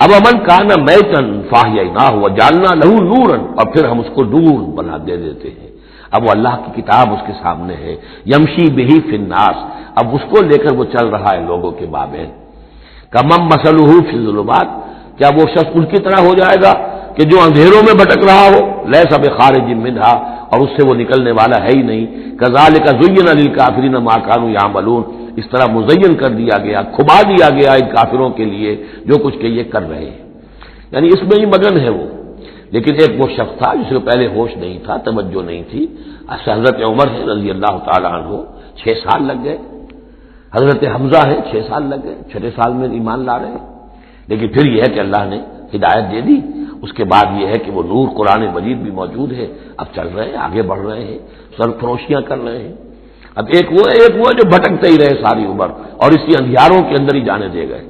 اب امن کانا میتن فاحییناہ وجعلنا لہ نورا، اور پھر ہم اس کو نور بنا دے دیتے ہیں. اب وہ اللہ کی کتاب اس کے سامنے ہے، یمشی بہ فی الناس، اب اس کو لے کر وہ چل رہا ہے لوگوں کے مابین. کمم مثلہ فی الظلمات، کیا وہ شخص ان کی طرح ہو جائے گا کہ جو اندھیروں میں بھٹک رہا ہو، لیس بخارج منہا، اور اس سے وہ نکلنے والا ہے ہی نہیں. کذالک زین للکافرین ما کانوا یعملون، اس طرح مزین کر دیا گیا، کھبا دیا گیا ان کافروں کے لیے جو کچھ کہ یہ کر رہے ہیں. یعنی اس میں ہی مگن ہے وہ. لیکن ایک وہ شخص تھا جس کو پہلے ہوش نہیں تھا، توجہ نہیں تھی. حضرت عمر ہے رضی اللہ تعالی عنہ، 6 سال لگ گئے. حضرت حمزہ ہے 6 سال لگ گئے، 6 سال میں ایمان لا رہے ہیں. لیکن پھر یہ ہے کہ اللہ نے ہدایت دے دی. اس کے بعد یہ ہے کہ وہ نور قرآن مجید بھی موجود ہے. اب چل رہے ہیں، آگے بڑھ رہے ہیں، سرفروشیاں کر رہے ہیں. اب ایک وہ جو بھٹکتے ہی رہے ساری عمر اور اسی اندھیاروں کے اندر ہی جانے دے گئے.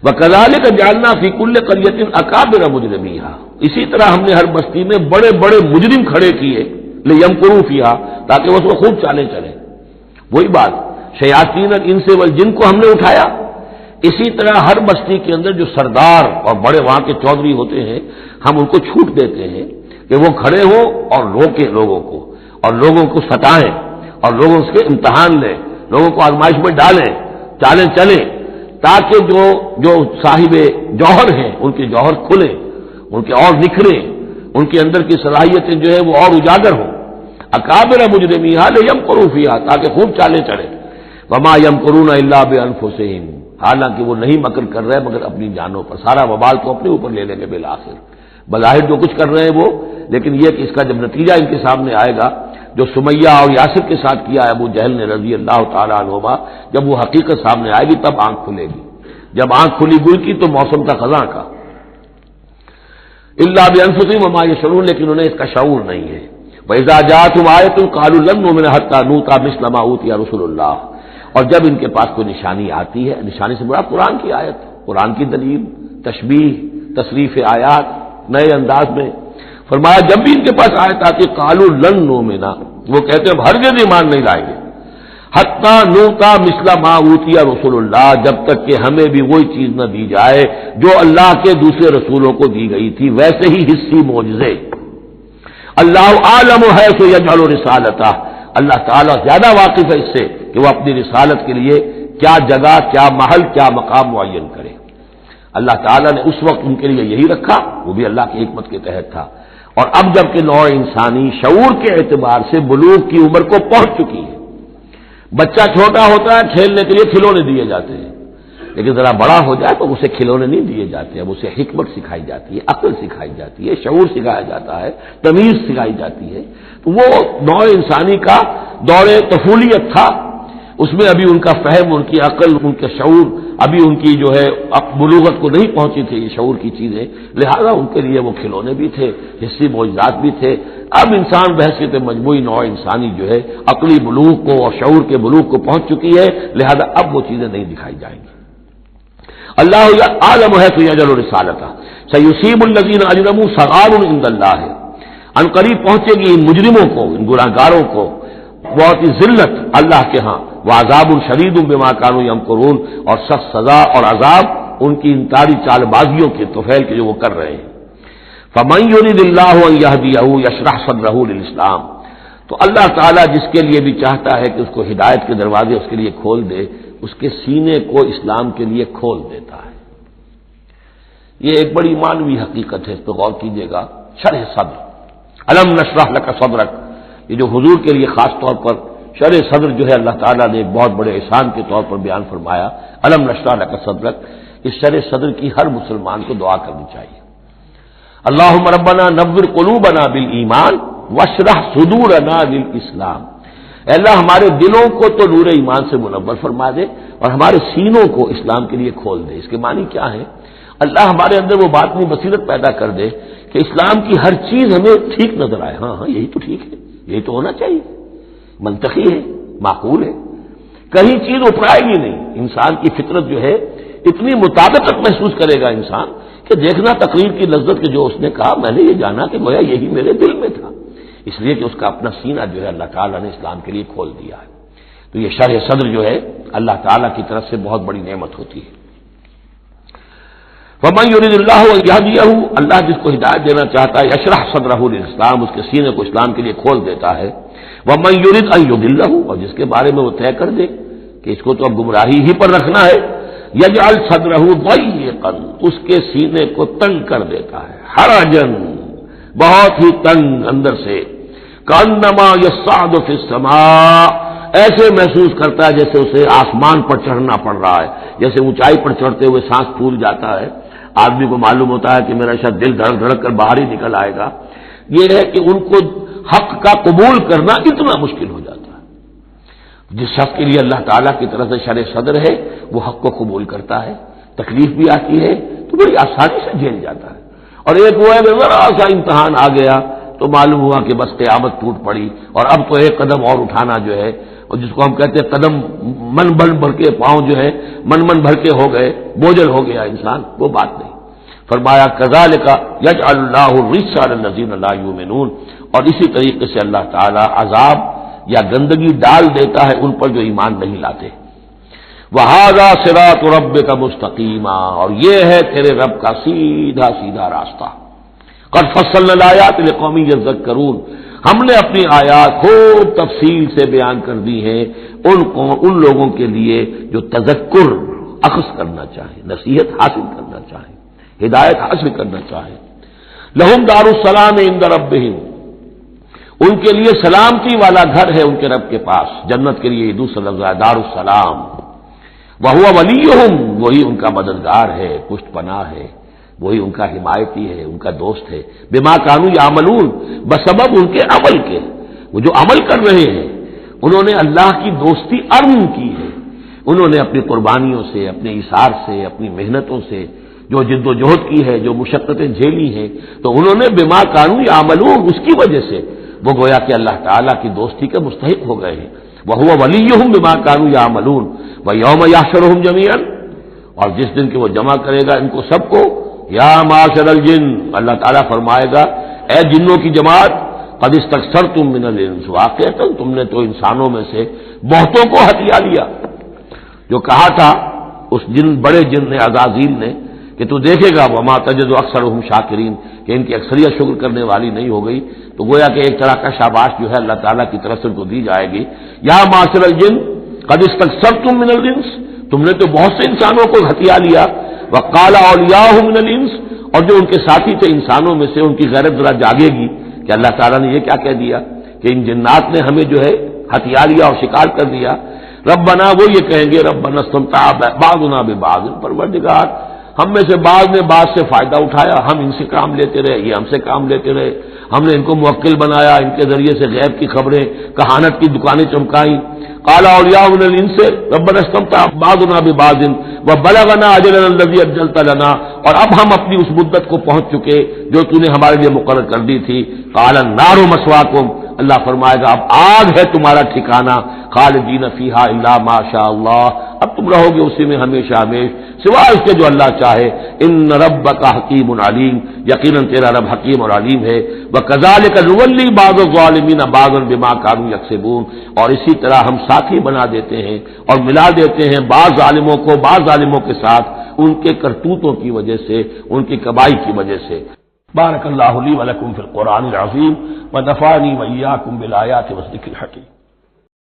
وَكَذَلِكَ جَعَلْنَا فِي كُلِّ قَرْيَةٍ أَكَابِرَ مُجْرِمِيهَا، اسی طرح ہم نے ہر بستی میں بڑے بڑے مجرم کھڑے کیے، لِيَمْكُرُوا فِيهَا، تاکہ وہ اس کو خوب چالیں چلیں. وہی بات، شیاطین الانس والجن کو ہم نے اٹھایا. اسی طرح ہر بستی کے اندر جو سردار اور بڑے وہاں کے چودھری ہوتے ہیں، ہم ان کو چھوٹ دیتے ہیں کہ وہ کھڑے ہوں اور روکیں لوگوں کو، اور لوگوں کو ستائیں، اور لوگوں سے امتحان لیں، لوگوں کو آزمائش میں ڈالیں، چالیں چلیں، تاکہ جو صاحب جوہر ہیں ان کے جوہر کھلیں، ان کے اور نکھریں، ان کے اندر کی صلاحیتیں جو ہے وہ اور اجاگر ہوں. اکابر مجرمیہا لیمکروا فیہا، تاکہ خوب چالیں چلیں. وما یمکرون الا بانفسہم، حالانکہ وہ نہیں مکر کر رہے مگر اپنی جانوں پر. سارا وبال تو اپنے اوپر لے لیں گے بالآخر. بظاہر جو کچھ کر رہے ہیں وہ، لیکن یہ کہ اس کا جب نتیجہ ان کے سامنے آئے گا، جو سمیہ اور یاسر کے ساتھ کیا ہے ابو جہل نے رضی اللہ تعالیٰ عنہما، جب وہ حقیقت سامنے آئے گی تب آنکھ کھلے گی. جب آنکھ کھلی گل کی تو موسم تھا خزاں کا. الا بانفسہم وما یشعرون، لیکن انہیں اس کا شعور نہیں ہے. وَإِذَا جَاءَتْهُمْ آیَةٌ قَالُوا لَن نُؤْمِنَ حَتَّىٰ نُؤْتَىٰ مِثْلَ مَا أُوتِیَ رُسُلُ اللَّهِ، اور جب ان کے پاس کوئی نشانی آتی ہے، نشانی سے مراد قرآن کی آیت، قرآن کی دلیل، تشبیہ، تصریف آیات نئے انداز میں، فرمایا جب بھی ان کے پاس آیت آتی قالوا لن نؤمن، وہ کہتے ہیں ہرگز ایمان نہیں لائیں گے، حتی نؤتی مثل ما اوتی رسول اللہ، جب تک کہ ہمیں بھی وہی چیز نہ دی جائے جو اللہ کے دوسرے رسولوں کو دی گئی تھی، ویسے ہی حصی معجزے. اللہ عالم حیث یجعل رسالتہ، اللہ تعالیٰ زیادہ واقف ہے اس سے کہ وہ اپنی رسالت کے لیے کیا جگہ، کیا محل، کیا مقام معین کرے. اللہ تعالیٰ نے اس وقت ان کے لیے یہی رکھا، وہ بھی اللہ کی حکمت کے تحت تھا. اور اب جب کہ نوع انسانی شعور کے اعتبار سے بلوغ کی عمر کو پہنچ چکی ہے، بچہ چھوٹا ہوتا ہے کھیلنے کے لیے کھلونے دیے جاتے ہیں، لیکن ذرا بڑا ہو جائے تو اسے کھلونے نہیں دیے جاتے، اب اسے حکمت سکھائی جاتی ہے، عقل سکھائی جاتی ہے، شعور سکھایا جاتا ہے، تمیز سکھائی جاتی ہے. تو وہ نوع انسانی کا دور طفولیت تھا، اس میں ابھی ان کا فہم، ان کی عقل، ان کا شعور ابھی ان کی جو ہے بلوغت کو نہیں پہنچی تھی یہ شعور کی چیزیں، لہذا ان کے لیے وہ کھلونے بھی تھے، حصی معجزات بھی تھے. اب انسان بحثیت مجموعی نوع انسانی جو ہے عقلی بلوغ کو اور شعور کے بلوغ کو پہنچ چکی ہے، لہذا اب وہ چیزیں نہیں دکھائی جائیں گی. اللہ عالم ہے تو یجعل رسالتہ سیصیب الذین اجرموا صغار عند اللہ، ان قریب پہنچے گی ان مجرموں کو، ان گناہگاروں کو بہت ہی ذلت اللہ کے ہاں، وعذاب شدید بما كانوا يمكرون، اور سخت سزا اور عذاب ان کی انکاری چال بازیوں کے طفیل کے جو وہ کر رہے ہیں. فمن يريد الله ان يهديه يشرح صدره للاسلام، تو اللہ تعالیٰ جس کے لیے بھی چاہتا ہے کہ اس کو ہدایت کے دروازے اس کے لیے کھول دے، اس کے سینے کو اسلام کے لیے کھول دیتا ہے. یہ ایک بڑی معنوی حقیقت ہے، اس پہ غور کیجیے گا. شرح صدر، الم نشرح لک صدرک، یہ جو حضور کے لیے خاص طور پر شرح صدر جو ہے اللہ تعالیٰ نے ایک بہت بڑے احسان کے طور پر بیان فرمایا، الم نشرح لک صدرک. اس شرح صدر کی ہر مسلمان کو دعا کرنی چاہیے. اللہم ربنا نور قلوبنا بالایمان واشرح صدورنا للاسلام، اے اللہ ہمارے دلوں کو تو نور ایمان سے منور فرما دے اور ہمارے سینوں کو اسلام کے لیے کھول دے. اس کے معنی کیا ہے؟ اللہ ہمارے اندر وہ باطنی بصیرت پیدا کر دے کہ اسلام کی ہر چیز ہمیں ٹھیک نظر آئے. ہاں یہی تو ٹھیک ہے، یہی تو ہونا چاہیے، منطقی ہے، معقول ہے. کہیں چیز اپرائے گی نہیں. انسان کی فطرت جو ہے اتنی مطابقت محسوس کرے گا انسان کہ دیکھنا تقریر کی لذت کے جو اس نے کہا میں نے یہ جانا کہ گویا یہی میرے دل میں تھا، اس لیے کہ اس کا اپنا سینہ جو ہے اللہ تعالیٰ نے اسلام کے لیے کھول دیا ہے. تو یہ شرح صدر جو ہے اللہ تعالیٰ کی طرف سے بہت بڑی نعمت ہوتی ہے. وَمَن يُرِدِ اللَّهُ أَن يَهْدِيَهُ، اللہ جس کو ہدایت دینا چاہتا ہے یشرح صدرہ للاسلام، اس کے سینے کو اسلام کے لیے کھول دیتا ہے. وَمَن يُرِدْ أَن يُضِلَّهُ، اور جس کے بارے میں وہ طے کر دے کہ اس کو تو اب گمراہی ہی پر رکھنا ہے، یجعل صدرہ ضیقا، اس کے سینے کو تنگ کر دیتا ہے، حرجن، بہت ہی تنگ اندر سے، کانما یصعد فی السماء، ایسے محسوس کرتا ہے جیسے اسے آسمان پر چڑھنا پڑ رہا ہے، جیسے اونچائی پر چڑھتے ہوئے سانس پھول جاتا ہے، آدمی کو معلوم ہوتا ہے کہ میرا شاید دل دھڑک دھڑک کر باہر ہی نکل آئے گا. یہ ہے کہ ان کو حق کا قبول کرنا اتنا مشکل ہو جاتا ہے. جس شخص کے لیے اللہ تعالیٰ کی طرف سے شرح صدر ہے وہ حق کو قبول کرتا ہے، تکلیف بھی آتی ہے تو بڑی آسانی سے جھیل جاتا ہے. اور ایک وہ ہے کہ ذرا سا امتحان آ گیا تو معلوم ہوا کہ بس قیامت ٹوٹ پڑی، اور اب تو ایک قدم اور اٹھانا جو ہے، اور جس کو ہم کہتے ہیں قدم من بھر کے، پاؤں جو ہے من بھر کے ہو گئے، بوجھل ہو گیا انسان، وہ بات نہیں. فرمایا کذالک یجعل اللہ الرجس علی الذین لا یؤمنون، اور اسی طریقے سے اللہ تعالی عذاب یا گندگی ڈال دیتا ہے ان پر جو ایمان نہیں لاتے. وَهَذَا صِرَاطُ رَبِّكَ مُسْتَقِيمًا، اور یہ ہے تیرے رب کا سیدھا سیدھا راستہ. قد فصلنا الآیات لقوم یذکرون، ہم نے اپنی آیات خوب تفصیل سے بیان کر دی ہیں ان لوگوں کے لیے جو تذکر اخذ کرنا چاہیں، نصیحت حاصل کرنا چاہیں، ہدایت حاصل کرنا چاہیں. لہم دار السلام عند ربہم، ان کے لیے سلامتی والا گھر ہے ان کے رب کے پاس. جنت کے لیے دوسرا لفظ ہے دار السلام. وہو ولیہم، وہی ان کا مددگار ہے، پشت پناہ ہے، وہی ان کا حمایتی ہے، ان کا دوست ہے. بما کانوا یعملون، بسبب ان کے عمل کے، وہ جو عمل کر رہے ہیں انہوں نے اللہ کی دوستی ارن کی ہے. انہوں نے اپنی قربانیوں سے، اپنے ایثار سے، اپنی محنتوں سے جو جد و جہد کی ہے، جو مشقتیں جھیلی ہیں، تو انہوں نے بما کانوا یعملون، اس کی وجہ سے وہ گویا کہ اللہ تعالیٰ کی دوستی کے مستحق ہو گئے ہیں. وَهُوَ وَلِيُّهُم بِمَا كَانُوا يَعْمَلُونَ وَيَوْمَ يَحْشُرُهُم جَمِيعًا، اور جس دن کہ وہ جمع کرے گا ان کو سب کو، یا معاشر الجن، اللہ تعالیٰ فرمائے گا اے جنوں کی جماعت، قد استکثرتم من الانس، واقعتاً تم نے تو انسانوں میں سے بہتوں کو ہتھیا لیا. جو کہا تھا اس بڑے جن نے، عزازیل نے، کہ تو دیکھے گا وما تجد اکثرهم شاکرین، کہ ان کی اکثریت شکر کرنے والی نہیں ہو گئی، تو گویا کہ ایک طرح کا شاباش جو ہے اللہ تعالیٰ کی طرف سے ان کو دی جائے گی. یا معاشر الجن قد استکثرتم من الانس، تم نے تو بہت سے انسانوں کو ہتھیا لیا. وقال اولیاؤہم من الانس، اور جو ان کے ساتھی تھے انسانوں میں سے ان کی غیرت ذرا جاگے گی کہ اللہ تعالیٰ نے یہ کیا کہہ دیا کہ ان جنات نے ہمیں جو ہے ہتھیا لیا اور شکار کر دیا. ربنا، وہ یہ کہیں گے ربنا استمتع بعضنا ببعض، پروردگار ہم میں سے بعض نے بعض سے فائدہ اٹھایا، ہم ان سے کام لیتے رہے، یہ ہم سے کام لیتے رہے، ہم نے ان کو موکل بنایا، ان کے ذریعے سے غیب کی خبریں، کہانت کی دکانیں چمکائیں. قال اولیاء من الانس ربنا استمتع بعضنا ببعض وبلغنا اجلنا الذي اجلت لنا، اور اب ہم اپنی اس مدت کو پہنچ چکے جو تو نے ہمارے لیے مقرر کر دی تھی. قال النار مسواکم، اللہ فرمائے گا اب آگ ہے تمہارا ٹھکانہ. خالدین فیہا الا ما شاء اللہ، اب تم رہو گے اسی میں ہمیشہ ہمیش سوائے اس کے جو اللہ چاہے. ان ربک حکیم علیم، یقیناً تیرا رب حکیم اور علیم ہے. وکذالک نولی بعض الظالمین بعضا بما كانوا یکسبون، اور اسی طرح ہم ساتھی بنا دیتے ہیں اور ملا دیتے ہیں بعض ظالموں کو بعض ظالموں کے ساتھ ان کے کرتوتوں کی وجہ سے، ان کی کبائی کی وجہ سے. بارک اللہ لی ولکم فی القرآن العظیم ونفعنی وإیاکم بالآیات والذکر الحکیم.